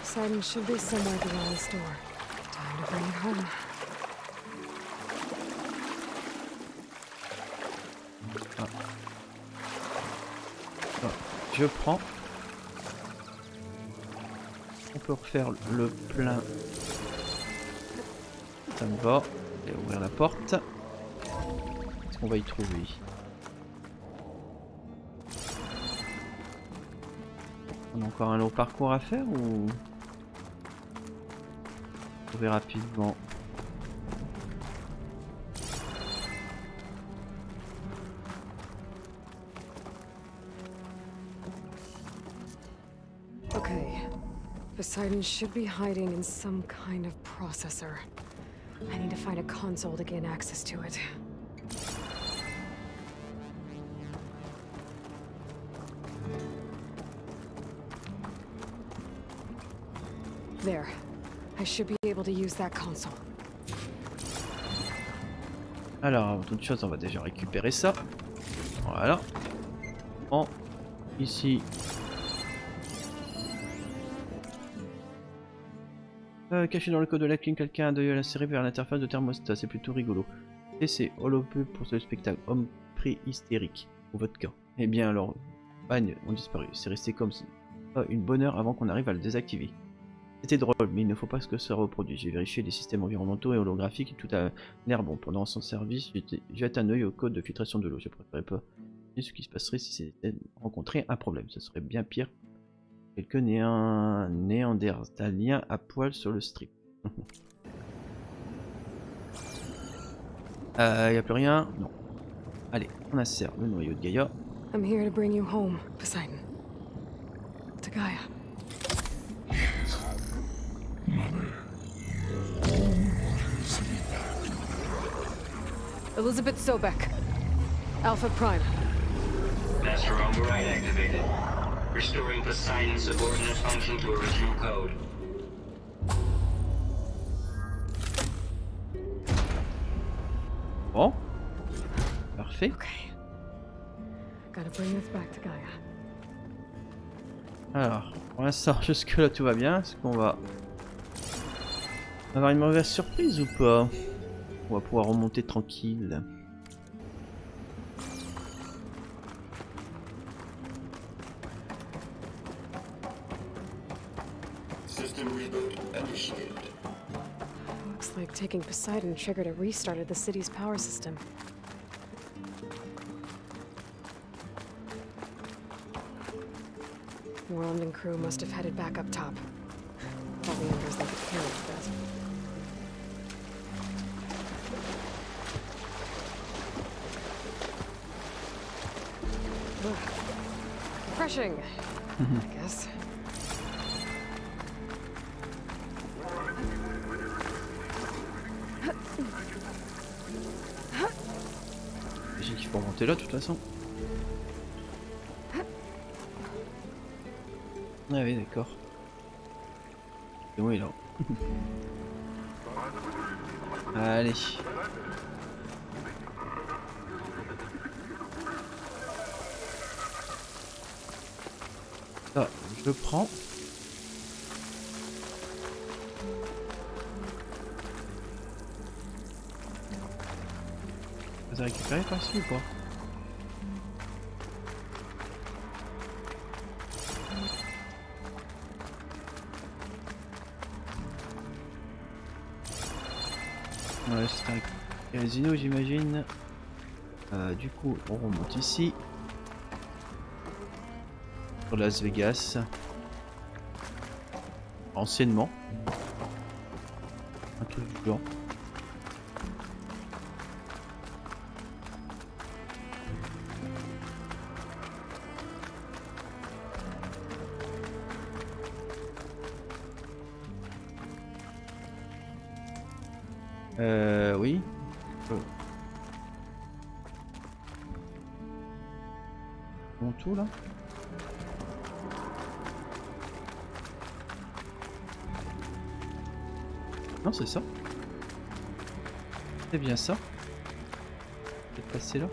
Poseidon should be somewhere beyond the store. Time to bring it home.
Ah, je prends. On peut refaire le plein. Ça me va. Et ouvrir la porte. Qu'est-ce qu'on va y trouver? On a encore un long parcours à faire ou trouver rapidement?
Okay. Poseidon should be hiding in some kind of processor. I need to find a console to gain access to it. There. I should be able to use that console.
Alors, avant toute chose, on va déjà récupérer ça. Voilà. En ici. Caché dans le code de la clim, quelqu'un a deuil à l'insérer vers l'interface de thermostat. C'est plutôt rigolo. Et c'est holopub pour ce spectacle. Homme pré-hystérique. Pour votre cas. Eh bien alors, bagnes ont disparu. C'est resté comme ça. Une bonne heure avant qu'on arrive à le désactiver. C'était drôle, mais il ne faut pas que ça reproduise. J'ai vérifié les systèmes environnementaux et holographiques et tout a l'air bon. Pendant son service, jette un œil au code de filtration de l'eau. Je préférerais pas ce qui se passerait si c'était rencontré un problème. Ce serait bien pire. Quelques néandertaliens à poil sur le strip. Y a plus rien? Non. Allez, on insère le noyau de Gaïa.
I'm here to bring you home, Poseidon. To Gaia. Elizabeth Sobek. Alpha Prime.
Master override activated. Restoring Poseidon's subordinate function to original code.
Bon. Parfait.
Okay. Gotta bring this back to Gaia.
Alors, pour l'instant, jusque là tout va bien. Est-ce qu'on va avoir une mauvaise surprise ou pas? On va pouvoir remonter tranquille.
System reboot initiated.
Looks like taking Poseidon triggered a restart of the city's power system. World and crew must have headed back up top. All the embers they could carry for that. Refreshing, I guess.
J'ai qu'il faut remonter là de toute façon. Ah oui, d'accord. C'est bon, il est là. Allez. Ça, je le prends. Vous avez récupéré par ici ou pas? Ouais, c'est un casino, j'imagine. Du coup, on remonte ici. Sur Las Vegas. Anciennement. Un truc du genre. Oui. Mon tout là. Non, c'est ça. C'est bien ça. C'est passé là.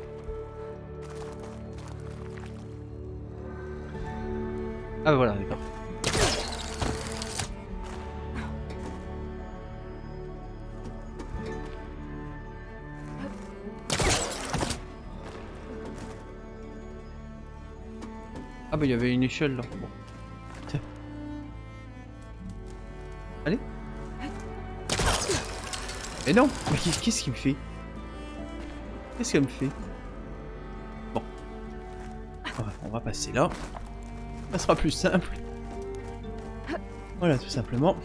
Ah voilà, d'accord. Ah bah il y avait une échelle là. Bon. Tiens. Allez. Mais non. Mais qu'est-ce qu'il me fait? Qu'est-ce qu'elle me fait? Bon. On va passer là. Ça sera plus simple. Voilà, tout simplement.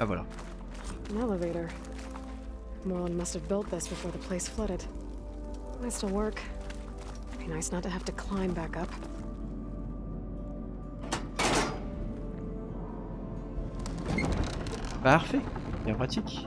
Ah voilà.
An elevator. Moreland must have built this before the place flooded. Might still work. Be nice not to have to climb back up.
Parfait. Bien pratique.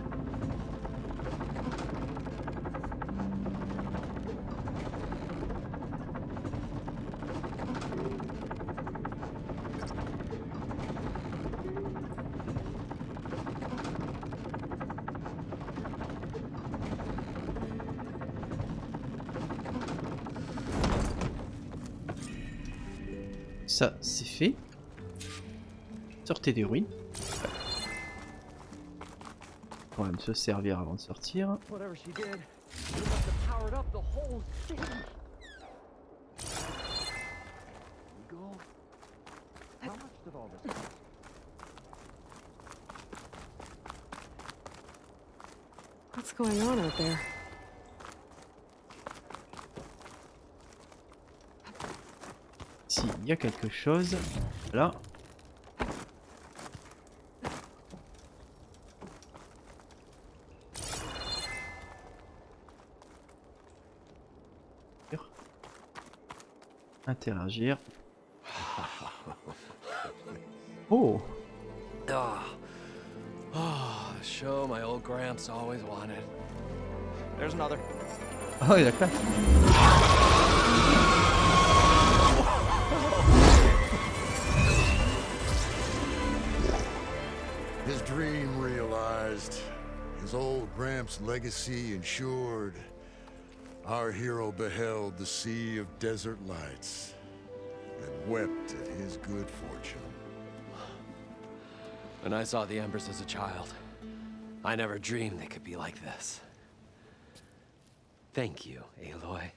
Ça, c'est fait. Sortez des ruines. Quand même se servir avant de sortir.
Whatever she did, she must have powered up the whole city. Go. How much did all this cost?
What's going on out there?
Ici, il y a quelque chose. Là. Interagir. Oh!
Oh, show my old Gramps always wanted.
There's another.
Oh, il y a quoi?
His dream realized, his old Gramps' legacy ensured. Our hero beheld the sea of desert lights and wept at his good fortune.
When I saw the embers as a child, I never dreamed they could be like this. Thank you, Aloy.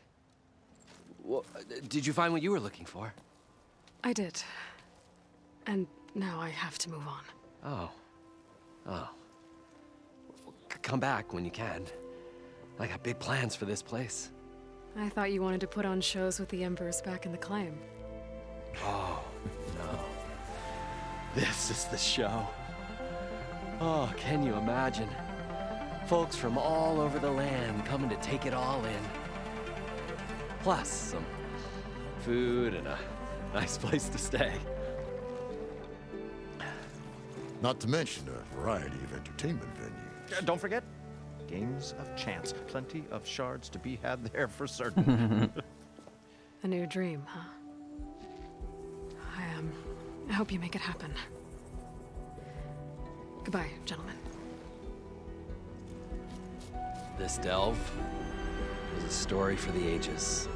Well, did you find what you were looking for?
I did. And now I have to move on.
Oh. Oh. Come back when you can. I got big plans for this place.
I thought you wanted to put on shows with the Embers back in the claim.
Oh, no. This is the show. Oh, can you imagine? Folks from all over the land coming to take it all in. Plus some food and a nice place to stay.
Not to mention a variety of entertainment venues.
Don't forget, games of chance. Plenty of shards to be had there for certain.
A new dream, huh? I hope you make it happen. Goodbye, gentlemen.
This delve, was a story for the ages.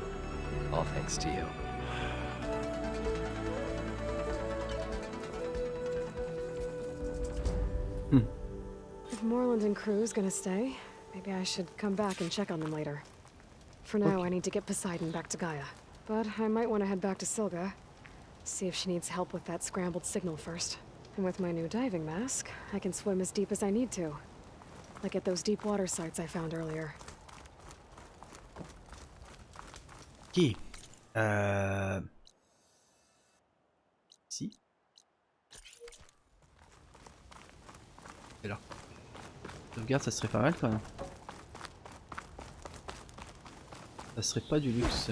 All thanks to you.
If Moreland and crew's gonna stay, maybe I should come back and check on them later. For now, I need to get Poseidon back to Gaia. But I might want to head back to Silga, see if she needs help with that scrambled signal first. And with my new diving mask, I can swim as deep as I need to. Like at those deep water sites I found earlier.
Ok. Ici. Et là. Sauvegarde, ça serait pas mal quand même. Ça serait pas du luxe.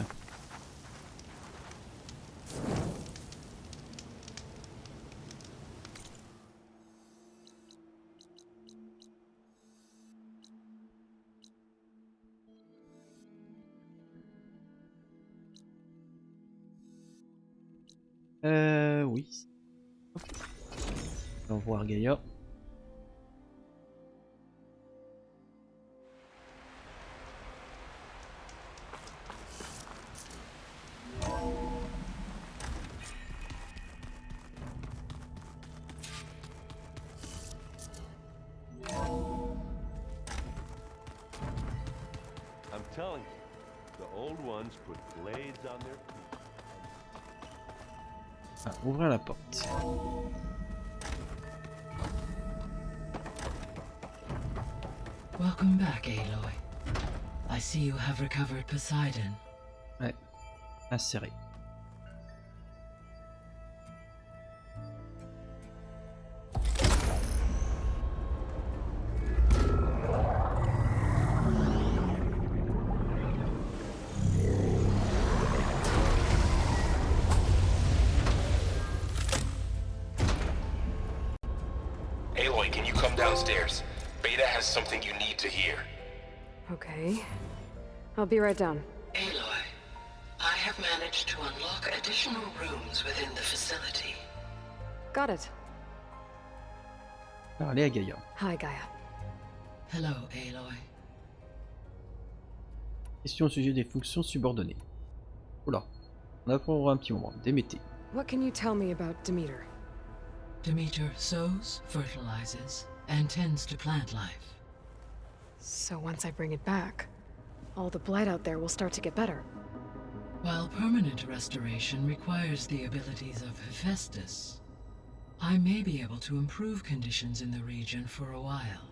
Oui. On va voir Gaïa.
I'm telling you, the old ones put blades on their feet.
Ah, ouvrir la porte.
Welcome back, Aloy. I see you have recovered Poseidon.
Ouais, inséré.
Aloy, can you come downstairs? Beta has something you need to hear.
Okay. I'll be right down.
Aloy, I have managed to unlock additional rooms within the facility.
Got it.
Parler à Gaïa.
Hi, Gaia.
Hello, Aloy.
Question au sujet des fonctions subordonnées. Oula, on a pour un petit moment. Démettez.
What can you tell me about Demeter?
Demeter sows, fertilizes, and tends to plant life.
So once I bring it back, all the blight out there will start to get better.
While permanent restoration requires the abilities of Hephaestus, I may be able to improve conditions in the region for a while.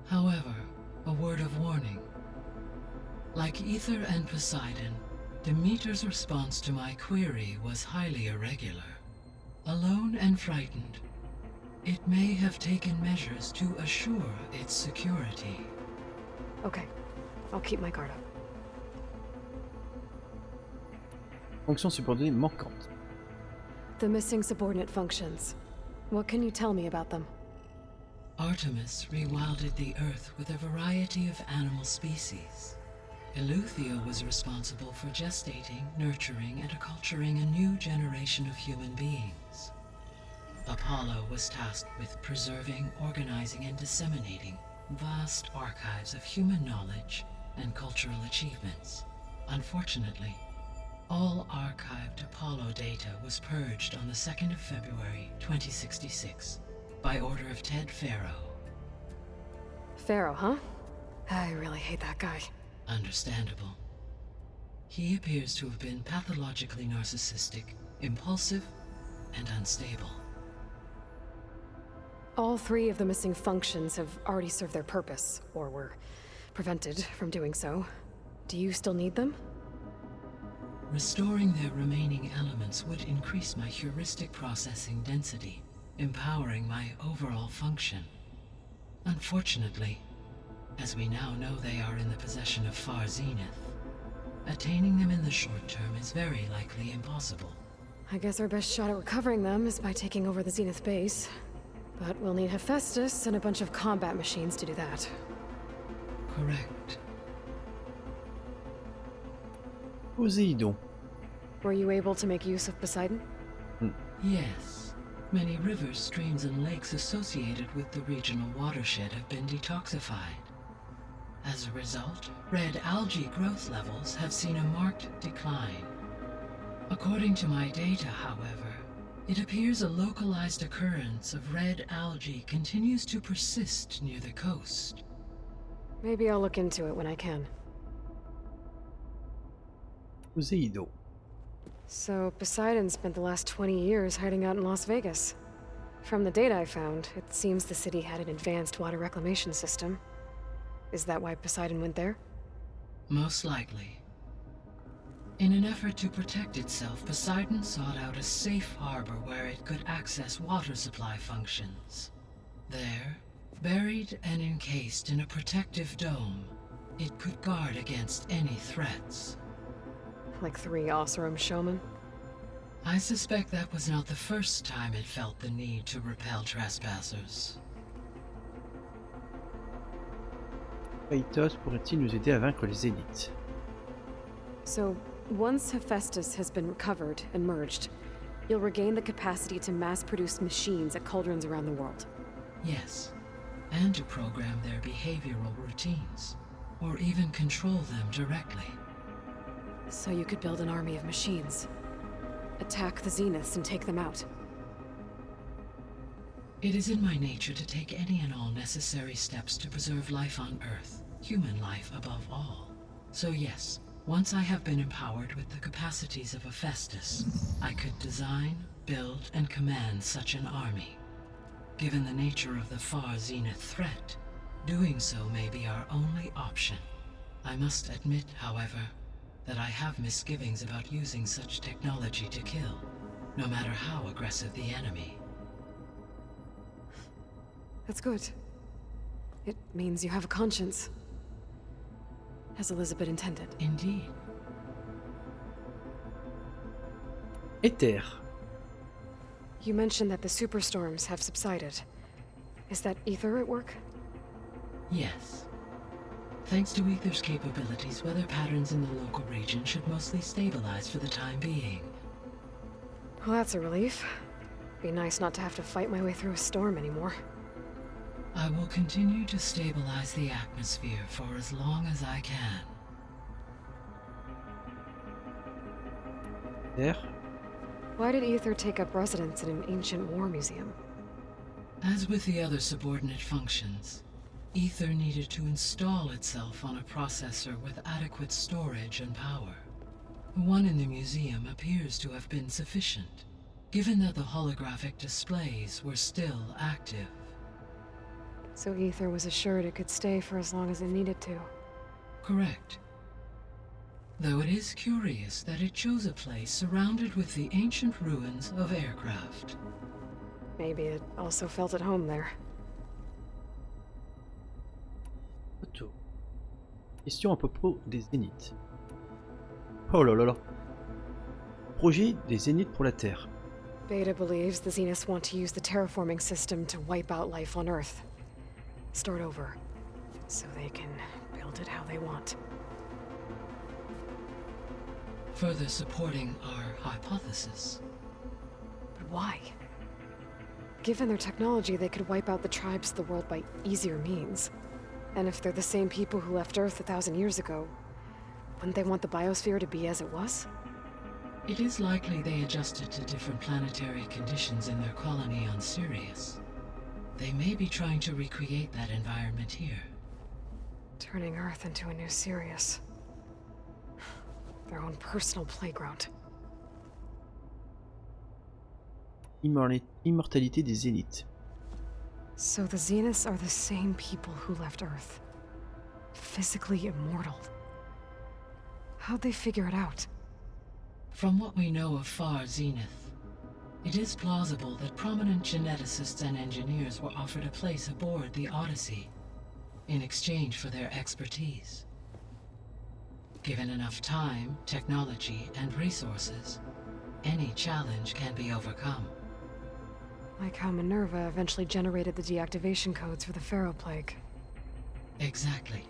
However, a word of warning. Like Ether and Poseidon, Demeter's response to my query was highly irregular. Alone and frightened, it may have taken measures to assure its security.
Okay, I'll keep my guard up.
Fonction subordonnée manquante.
The missing subordinate functions. What can you tell me about them?
Artemis rewilded the Earth with a variety of animal species. Eleuthia was responsible for gestating, nurturing, and acculturating a new generation of human beings. Apollo was tasked with preserving, organizing, and disseminating vast archives of human knowledge and cultural achievements. Unfortunately, all archived Apollo data was purged on the 2nd of February, 2066, by order of Ted Faro.
Pharaoh, huh? I really hate that guy.
Understandable. He appears to have been pathologically narcissistic, impulsive, and unstable.
All three of the missing functions have already served their purpose, or were prevented from doing so. Do you still need them?
Restoring their remaining elements would increase my heuristic processing density, empowering my overall function. Unfortunately, as we now know they are in the possession of Far Zenith, attaining them in the short term is very likely impossible.
I guess our best shot at recovering them is by taking over the Zenith base. But we'll need Hephaestus and a bunch of combat machines to do that.
Correct.
Poséidon.
Were you able to make use of Poseidon?
Yes. Many rivers, streams, and lakes associated with the regional watershed have been detoxified. As a result, red algae growth levels have seen a marked decline. According to my data, however, it appears a localized occurrence of red algae continues to persist near the coast.
Maybe I'll look into it when I can.
Poséidon.
So, Poseidon spent the last 20 years hiding out in Las Vegas. From the data I found, it seems the city had an advanced water reclamation system. Is that why Poseidon went there?
Most likely. In an effort to protect itself, Poseidon sought out a safe harbor where it could access water supply functions. There, buried and encased in a protective dome, it could guard against any threats.
Like 3 Oseram showmen?
I suspect that was not the first time it felt the need to repel trespassers.
Kaitos pourrait-il nous aider à vaincre les Zéniths?
So, once Hephaestus has been recovered and merged, you'll regain the capacity to mass-produce machines at cauldrons around the world.
Yes, and to program their behavioral routines, or even control them directly.
So you could build an army of machines. Attack the Zeniths and take them out.
It is in my nature to take any and all necessary steps to preserve life on Earth, human life above all. So yes, once I have been empowered with the capacities of Hephaestus, I could design, build, and command such an army. Given the nature of the far Zenith threat, doing so may be our only option. I must admit, however, that I have misgivings about using such technology to kill, no matter how aggressive the enemy.
That's good. It means you have a conscience. As Elizabeth intended.
Indeed.
Éther.
You mentioned that the superstorms have subsided. Is that ether at work?
Yes. Thanks to Ether's capabilities, weather patterns in the local region should mostly stabilize for the time being.
Well, that's a relief. Be nice not to have to fight my way through a storm anymore.
I will continue to stabilize the atmosphere for as long as I can.
Éther.
Why did Ether take up residence in an ancient war museum?
As with the other subordinate functions, Ether needed to install itself on a processor with adequate storage and power. The one in the museum appears to have been sufficient, given that the holographic displays were still active.
So Ether was assured it could stay for as long as it needed to.
Correct. Though it is curious that it chose a place surrounded with the ancient ruins of aircraft.
Maybe it also felt at home there.
Photo. Question à propos des Zéniths. Oh là là là. Projet des Zéniths pour la Terre.
Beta believes the Zeniths want to use the terraforming system to wipe out life on Earth. Start over, so they can build it how they want.
Further supporting our hypothesis.
But why? Given their technology, they could wipe out the tribes of the world by easier means. And if they're the same people who left Earth 1,000 years ago, wouldn't they want the biosphere to be as it was?
It is likely they adjusted to different planetary conditions in their colony on Sirius. They may be trying to recreate that environment here.
Turning Earth into a new Sirius. Their own personal playground.
Immortalité des Zéniths.
So the Zeniths are the same people who left Earth. Physically immortal. How'd they figure it out?
From what we know of Far Zenith, it is plausible that prominent geneticists and engineers were offered a place aboard the Odyssey in exchange for their expertise. Given enough time, technology, and resources, any challenge can be overcome.
Like how Minerva eventually generated the deactivation codes for the Pharaoh Plague.
Exactly.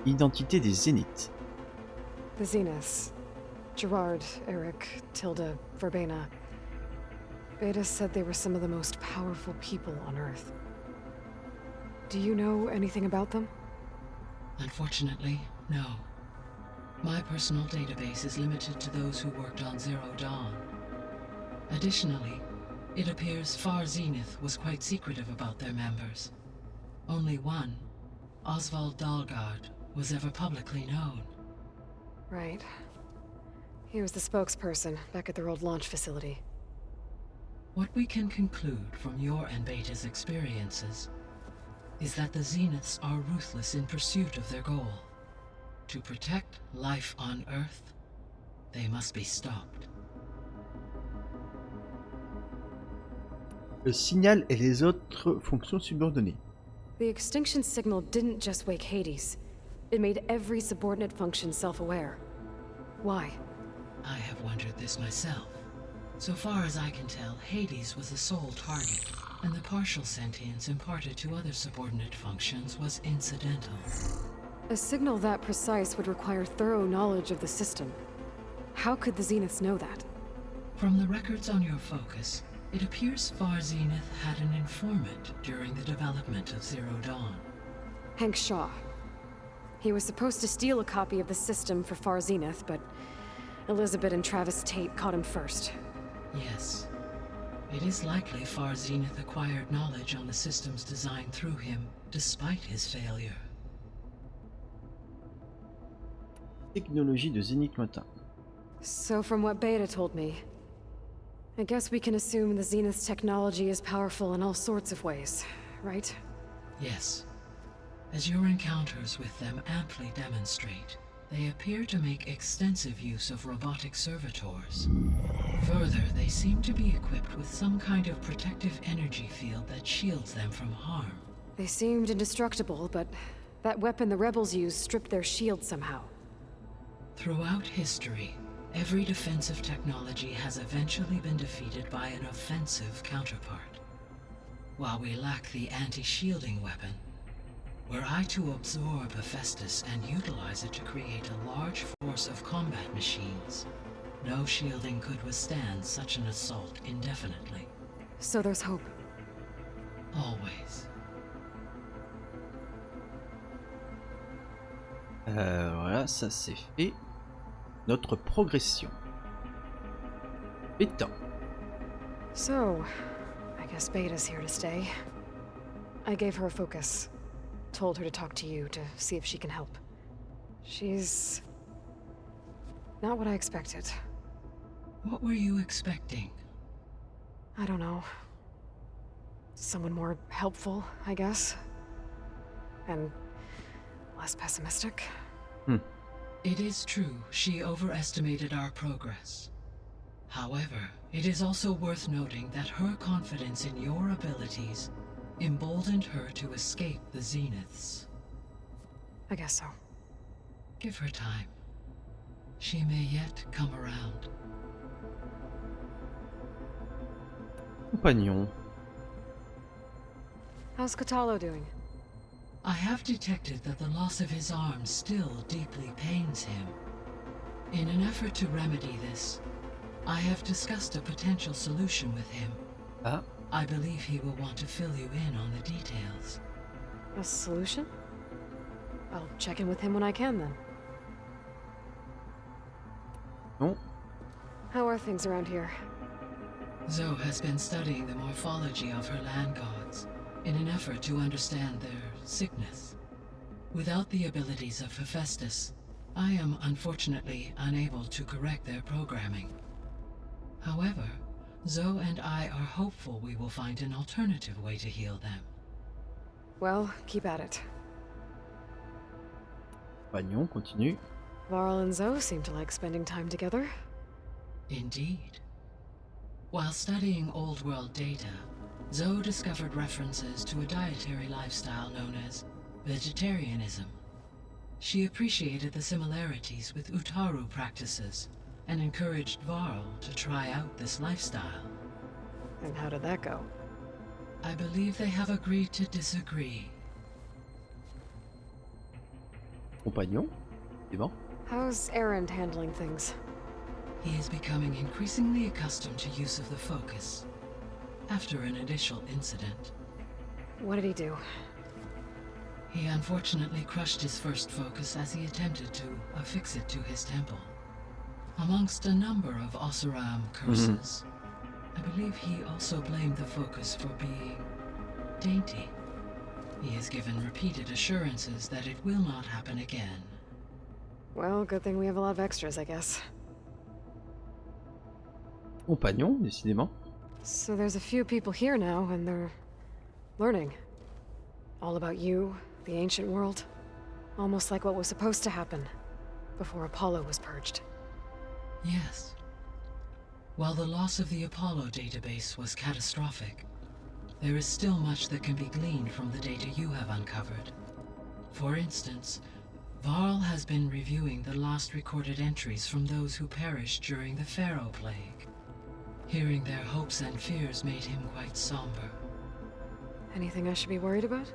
Identité des Zéniths.
The Zeniths. Gerard, Eric, Tilda, Verbena. Beta said they were some of the most powerful people on Earth. Do you know anything about them?
Unfortunately, no. My personal database is limited to those who worked on Zero Dawn. Additionally, it appears Far Zenith was quite secretive about their members. Only one, Oswald Dahlgard, was ever publicly known.
Right. He was the spokesperson back at their old launch facility.
What we can conclude from your and Beta's experiences is that the Zeniths are ruthless in pursuit of their goal. To protect life on Earth, they must be stopped.
Le signal et les autres fonctions subordonnées.
The extinction signal didn't just wake Hades. It made every subordinate function self-aware. Why?
I have wondered this myself. So far as I can tell, Hades was the sole target, and the partial sentience imparted to other subordinate functions was incidental.
A signal that precise would require thorough knowledge of the system. How could the Zeniths know that?
From the records on your focus, it appears Far Zenith had an informant during the development of Zero Dawn.
Hank Shaw. He was supposed to steal a copy of the system for Far Zenith, but Elizabeth and Travis Tate caught him first.
Yes. It is likely Far Zenith acquired knowledge on the systems designed through him, despite his failure.
Technologie de Zenith Lointain.
So from what Beta told me, I guess we can assume the Zenith's technology is powerful in all sorts of ways, right?
Yes. As your encounters with them amply demonstrate, they appear to make extensive use of robotic servitors. Further, they seem to be equipped with some kind of protective energy field that shields them from harm.
They seemed indestructible, but that weapon the rebels used stripped their shield somehow.
Throughout history, every defensive technology has eventually been defeated by an offensive counterpart. While we lack the anti-shielding weapon, were I to absorb Hephaestus and utilize it to create a large force of combat machines, no shielding could withstand such an assault indefinitely.
So there's hope.
Always.
Voilà, ça c'est fait. Notre progression. Beta.
So, I guess Beta's here to stay. I gave her a focus. Told her to talk to you to see if she can help. She's not what I expected.
What were you expecting?
I don't know. Someone more helpful, I guess. And less pessimistic.
It is true she overestimated our progress. However, it is also worth noting that her confidence in your abilities emboldened her to escape the Zeniths.
I guess so.
Give her time. She may yet come around.
Compagnon.
How's Catalo doing?
I have detected that the loss of his arm still deeply pains him. In an effort to remedy this, I have discussed a potential solution with him.
Ah,
I believe he will want to fill you in on the details.
A solution? I'll check in with him when I can then.
non.
How are things around here?
Zoe has been studying the morphology of her land gods in an effort to understand their sickness. Without the abilities of Hephaestus, I am unfortunately unable to correct their programming. However, Zoe and I are hopeful we will find an alternative way to heal them.
Well, keep at it.
Compagnon, continue.
Varl and Zoe seem to like spending time together.
Indeed. While studying Old World data, Zoe discovered references to a dietary lifestyle known as vegetarianism. She appreciated the similarities with Utaru practices and encouraged Varl to try out this lifestyle.
And how did that go?
I believe they have agreed to disagree.
Compagnon, c'est bon.
How's Erend handling things?
He is becoming increasingly accustomed to use of the focus after an initial incident.
What did he do?
He unfortunately crushed his first focus as he attempted to affix it to his temple. Amongst a number of Oseram curses, I believe he also blamed the focus for being dainty. He has given repeated assurances that it will not happen again.
Well, good thing we have a lot of extras, I guess.
Compagnon, décidément.
So there's a few people here now, and they're learning. All about you, the ancient world. Almost like what was supposed to happen before Apollo was purged.
Yes. While the loss of the Apollo database was catastrophic, there is still much that can be gleaned from the data you have uncovered. For instance, Varl has been reviewing the last recorded entries from those who perished during the Pharaoh Plague. Hearing their hopes and fears made him quite somber.
Anything I should be worried about?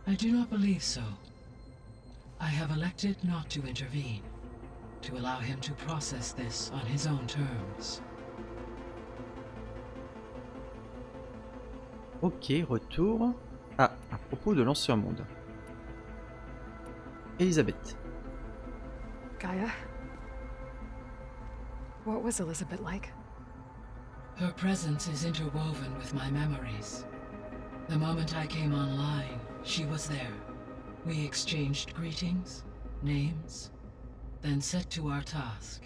I do not believe so. I have elected not to intervene, to allow him to process this on his own terms.
Ok, retour. Ah, à propos de l'ancien monde. Elisabeth.
Gaia? What was Elizabeth like?
Her presence is interwoven with my memories. The moment I came online, she was there. We exchanged greetings, names, then set to our task.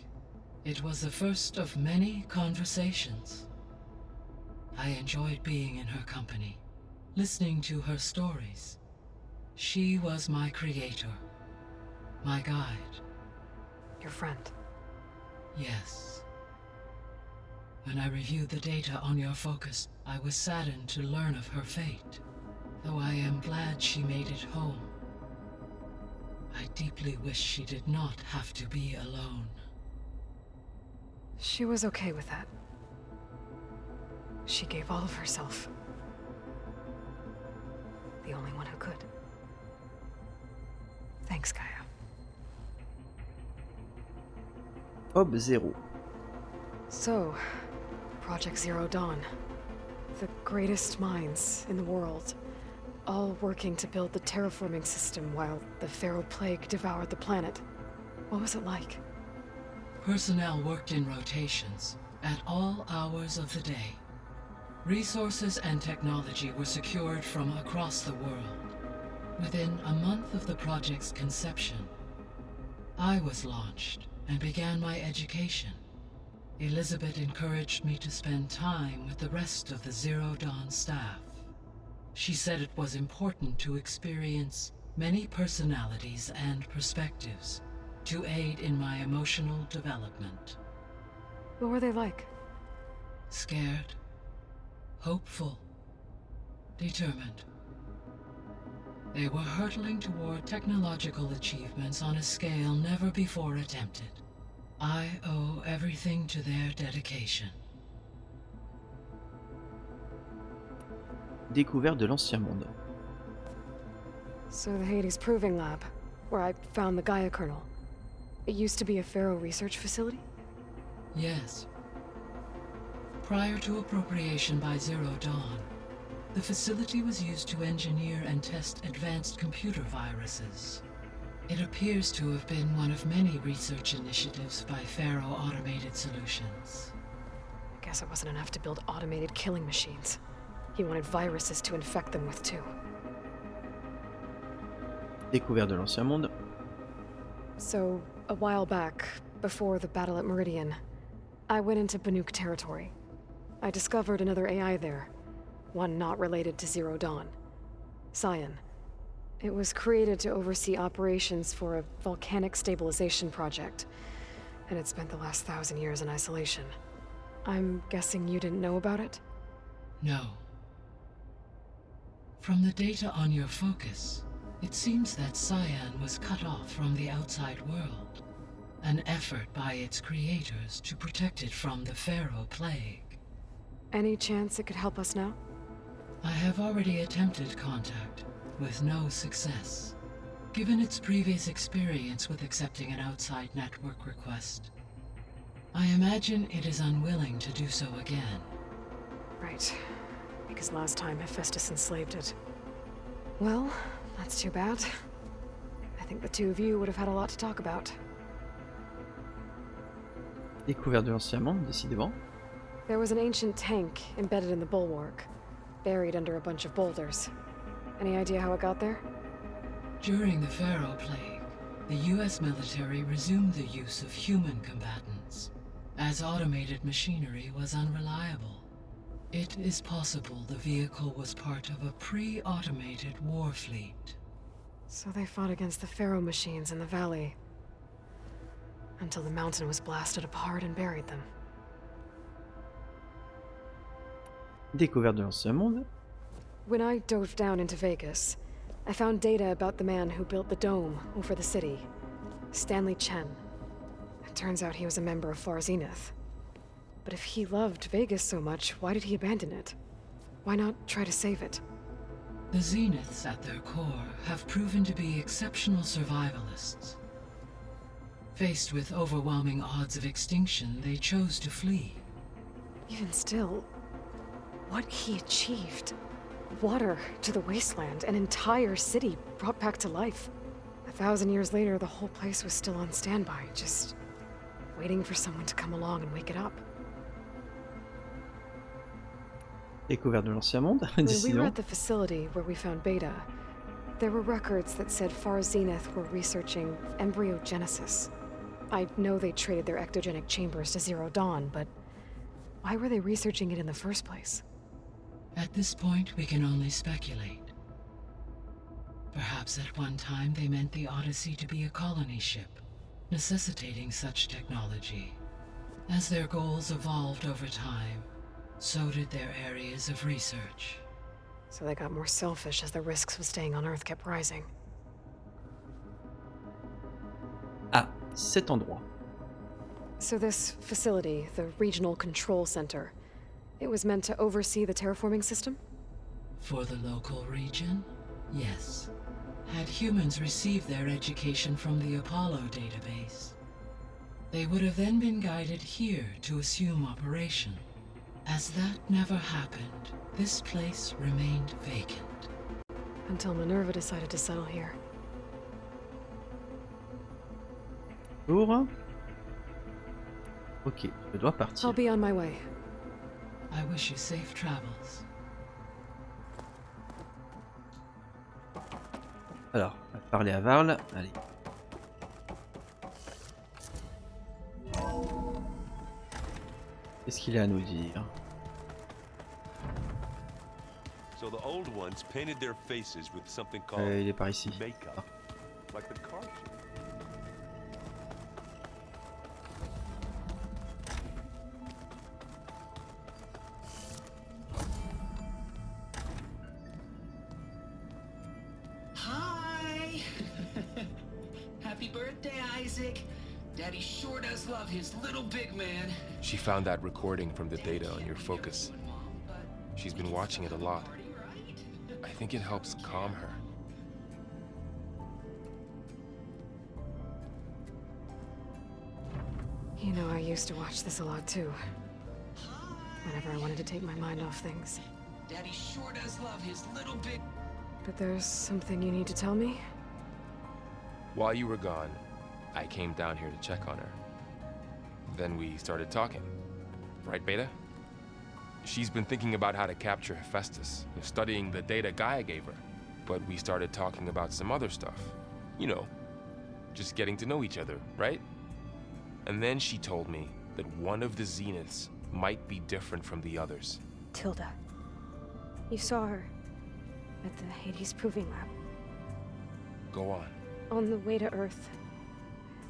It was the first of many conversations. I enjoyed being in her company, listening to her stories. She was my creator, my guide.
Your friend.
Yes. When I reviewed the data on your focus, I was saddened to learn of her fate, though I am glad she made it home. I deeply wish she did not have to be alone.
She was okay with that. She gave all of herself. The only one who could. Thanks, Gaia.
Ob 0.
So, Project Zero Dawn. The greatest minds in the world, all working to build the terraforming system while the Pharaoh Plague devoured the planet. What was it like?
Personnel worked in rotations, at all hours of the day. Resources and technology were secured from across the world. Within a month of the project's conception, I was launched and began my education. Elizabeth encouraged me to spend time with the rest of the Zero Dawn staff. She said it was important to experience many personalities and perspectives to aid in my emotional development.
What were they like?
Scared, hopeful, determined. They were hurtling toward technological achievements on a scale never before attempted. I owe everything to their dedication.
Découverte de l'ancien monde.
So the Hades Proving Lab, where I found the Gaia kernel. It used to be a Pharaoh research facility?
Yes. Prior to appropriation by Zero Dawn, the facility was used to engineer and test advanced computer viruses. It appears to have been one of many research initiatives by Pharaoh Automated Solutions.
I guess it wasn't enough to build automated killing machines. He wanted viruses to infect them with too.
Découverte de l'ancien monde.
So, a while back, before the battle at Meridian, I went into Banuk territory. I discovered another AI there, one not related to Zero Dawn. Cyan. It was created to oversee operations for a volcanic stabilization project, and it spent the last 1,000 years in isolation. I'm guessing you didn't know about it?
No. From the data on your focus, it seems that Cyan was cut off from the outside world, an effort by its creators to protect it from the Pharaoh Plague.
Any chance it could help us now?
I have already attempted contact, with no success. Given its previous experience with accepting an outside network request, I imagine it is unwilling to do so again.
Right. Because last time Hephaestus enslaved it. Well, That's too bad. I think the two of you would have had a lot to talk about.
Découverte de l'ancien monde, décidément.
There was an ancient tank embedded in the bulwark, buried under a bunch of boulders. Any idea how it got there?
During the Pharaoh Plague, the US military resumed the use of human combatants, as automated machinery was unreliable. It is possible the vehicle was part of a pre-automated war fleet.
So they fought against the Pharaoh machines in the valley, until the mountain was blasted apart and buried them.
Découverte de l'ancien monde.
When I dove down into Vegas, I found data about the man who built the dome over the city, Stanley Chen. It turns out he was a member of Far Zenith. But if he loved Vegas so much, why did he abandon it? Why not try to save it?
The Zeniths at their core have proven to be exceptional survivalists. Faced with overwhelming odds of extinction, they chose to flee.
Even still, what he achieved. Water to the wasteland, an entire city brought back to life. 1,000 years later, the whole place was still on standby, just waiting for someone to come along and wake it up.
Découverte de l'ancien monde,
When we were
décidément.
at the facility where we found Beta, there were records that said Far Zenith were researching embryogenesis. I know they traded their ectogenic chambers to Zero Dawn, but why were they researching it in the first place?
At this point, we can only speculate. Perhaps at one time they meant the Odyssey to be a colony ship, necessitating such technology. As their goals evolved over time, so did their areas of research.
So they got more selfish as the risks of staying on Earth kept rising.
Ah, cet endroit.
So this facility, the Regional Control Center, it was meant to oversee the terraforming system?
For the local region, yes. Had humans received their education from the Apollo database, they would have then been guided here to assume operation. As that never happened, this place remained vacant.
Until Minerva decided to settle here.
Pour. Ok, je dois partir.
I'll be on my way.
I wish you safe travels.
Alors, on va parler à Varl. Allez. Qu'est-ce qu'il a à nous dire?
So the old ones painted their faces with something called
Il est par ici.
makeup, like the car show.
Hi! Happy birthday, Isaac. Daddy sure does love his little big man.
She found that recording from the data on your focus. She's been watching it a lot. I think it helps calm her.
You know, I used to watch this a lot too. Whenever I wanted to take my mind off things.
Daddy sure does love his little big...
But there's something you need to tell me?
While you were gone, I came down here to check on her. Then we started talking. Right, Beta? She's been thinking about how to capture Hephaestus, studying the data Gaia gave her. But we started talking about some other stuff. You know, just getting to know each other, right? And then she told me that one of the Zeniths might be different from the others.
Tilda. You saw her at the Hades Proving Lab.
Go on.
On the way to Earth,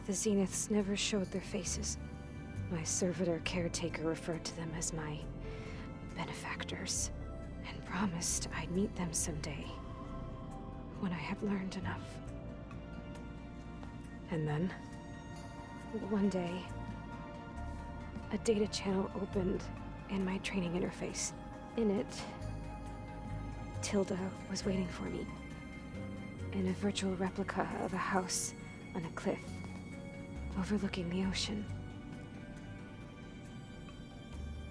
the Zeniths never showed their faces. My servitor caretaker referred to them as my benefactors, and promised I'd meet them someday, when I had learned enough. And then, one day, a data channel opened in my training interface. In it, Tilda was waiting for me, in a virtual replica of a house on a cliff, overlooking the ocean.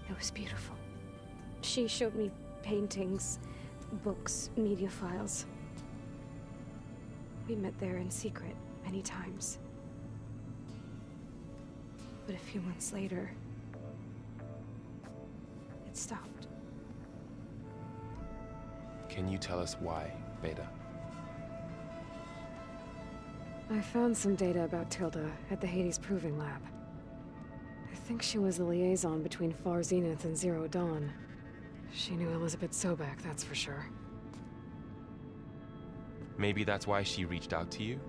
It was beautiful. She showed me paintings, books, media files. We met there in secret many times. But a few months later, it stopped.
Can you tell us why, Beta?
I found some data about Tilda at the Hades Proving Lab. I think she was the liaison between Far Zenith and Zero Dawn. She knew Elizabeth Sobek, that's for sure.
Maybe that's why she reached out to you?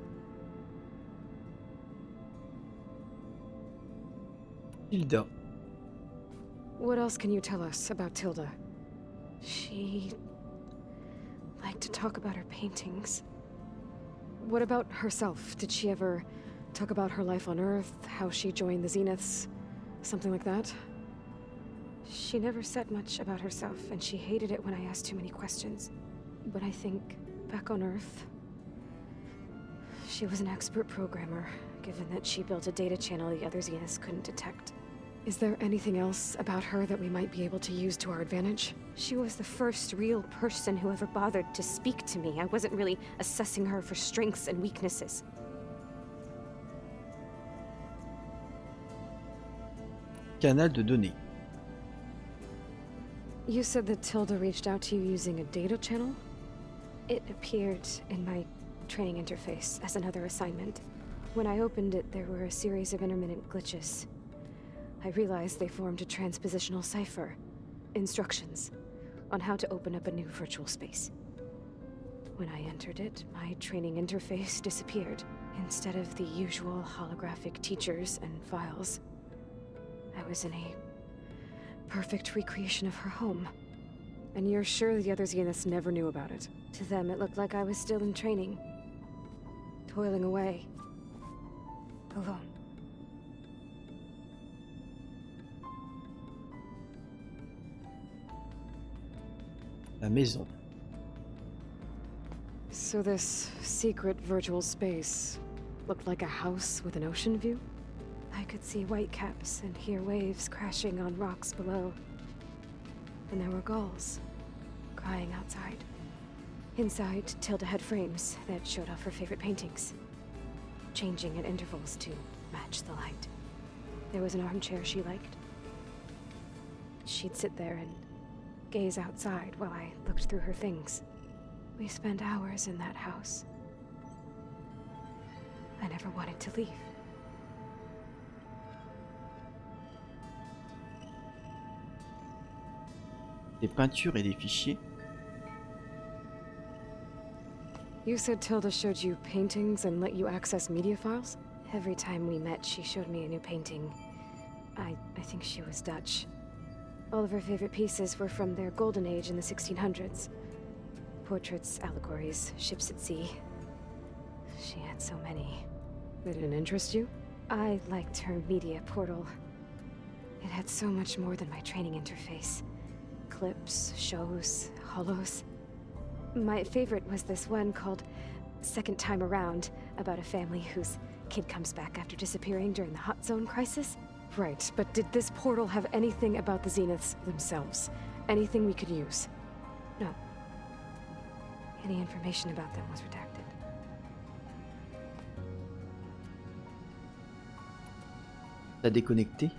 Tilda.
What else can you tell us about Tilda? She liked to talk about her paintings. What about herself? Did she ever talk about her life on Earth, how she joined the Zeniths, something like that? She never said much about herself, and she hated it when I asked too many questions. But I think, back on Earth, she was an expert programmer, given that she built a data channel the other Zeniths couldn't detect. Is there anything else about her that we might be able to use to our advantage? She was the first real person who ever bothered to speak to me. I wasn't really assessing her for strengths and weaknesses.
Canal de données.
You said that Tilda reached out to you using a data channel? It appeared in my training interface as another assignment. When I opened it, there were a series of intermittent glitches. I realized they formed a transpositional cipher. Instructions on how to open up a new virtual space. When I entered it, my training interface disappeared. Instead of the usual holographic teachers and files, I was in a perfect recreation of her home. And you're sure the other Zeniths never knew about it? To them, it looked like I was still in training. Toiling away. Alone.
La maison.
So this secret virtual space looked like a house with an ocean view? I could see whitecaps and hear waves crashing on rocks below. And there were gulls crying outside. Inside, Tilda had frames that showed off her favorite paintings, changing at intervals to match the light. There was an armchair she liked. She'd sit there and gaze outside while I looked through her things. We spent hours in that house. I never wanted to leave.
Des peintures et des fichiers.
You said Tilda showed you paintings and let you access media files? Every time we met, she showed me a new painting. I think she was Dutch. All of her favorite pieces were from their golden age in the 1600s. Portraits, allegories, ships at sea. She had so many.
They didn't interest you?
I liked her media portal. It had so much more than my training interface. Clips, shows, holos. My favorite was this one called Second Time Around, about a family whose kid comes back after disappearing during the Hot Zone crisis.
Right, but did this portal have anything about the Zeniths themselves? Anything we could use?
No. Any information about them was redacted.
T'as déconnecté?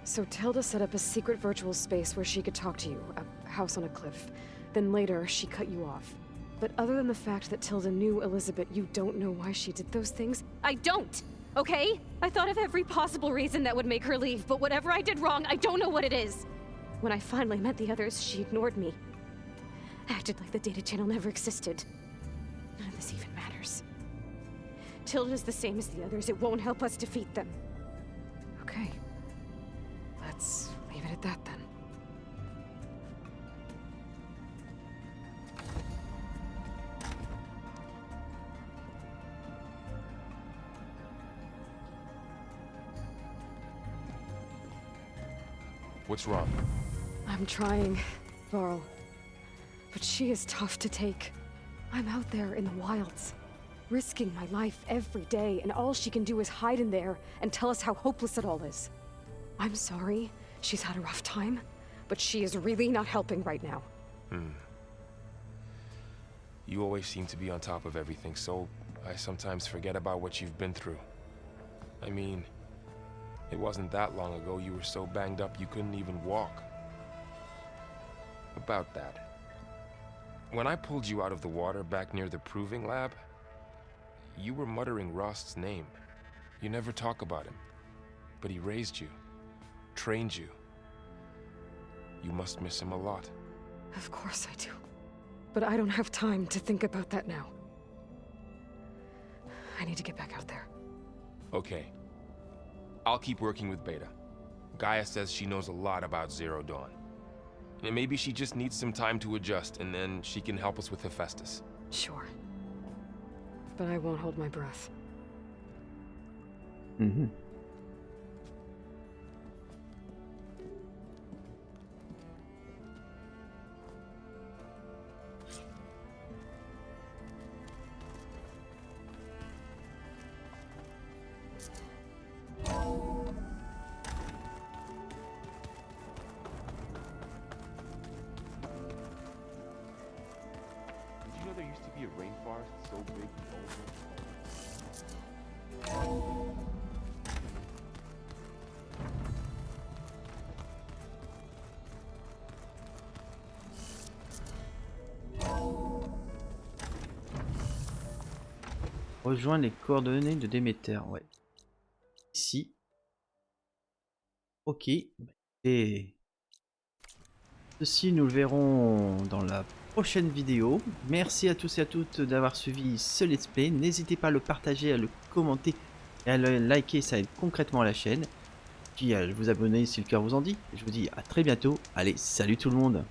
So Tilda set up a secret virtual space where she could talk to you, a house on a cliff. Then later, she cut you off. But other than the fact that Tilda knew Elizabeth, you don't know why she did those things?
I don't! Okay? I thought of every possible reason that would make her leave, but whatever I did wrong, I don't know what it is. When I finally met the others, she ignored me. Acted like the data channel never existed. None of this even matters. Tilda's the same as the others. It won't help us defeat them.
Okay. Let's leave it at that then.
What's wrong?
I'm trying, Varl. But she is tough to take. I'm out there in the wilds, risking my life every day, and all she can do is hide in there and tell us how hopeless it all is. I'm sorry, she's had a rough time, but she is really not helping right now.
You always seem to be on top of everything, so I sometimes forget about what you've been through. I mean, it wasn't that long ago you were so banged up you couldn't even walk. About that. When I pulled you out of the water back near the proving lab, you were muttering Rost's name. You never talk about him, but he raised you, trained you. You must miss him a lot.
Of course I do. But I don't have time to think about that now. I need to get back out there.
Okay. I'll keep working with Beta. Gaia says she knows a lot about Zero Dawn. And maybe she just needs some time to adjust, and then she can help us with Hephaestus.
Sure. But I won't hold my breath.
Mhm.
Did you know there used to be a rainforest so big the old
Rejoindre les coordonnées de Déméter, ouais. Ici. Ok. Et ceci, nous le verrons dans la prochaine vidéo. Merci à tous et à toutes d'avoir suivi ce let's play. N'hésitez pas à le partager, à le commenter et à le liker, ça aide concrètement la chaîne. Puis à vous abonner si le cœur vous en dit. Je vous dis à très bientôt. Allez, salut tout le monde.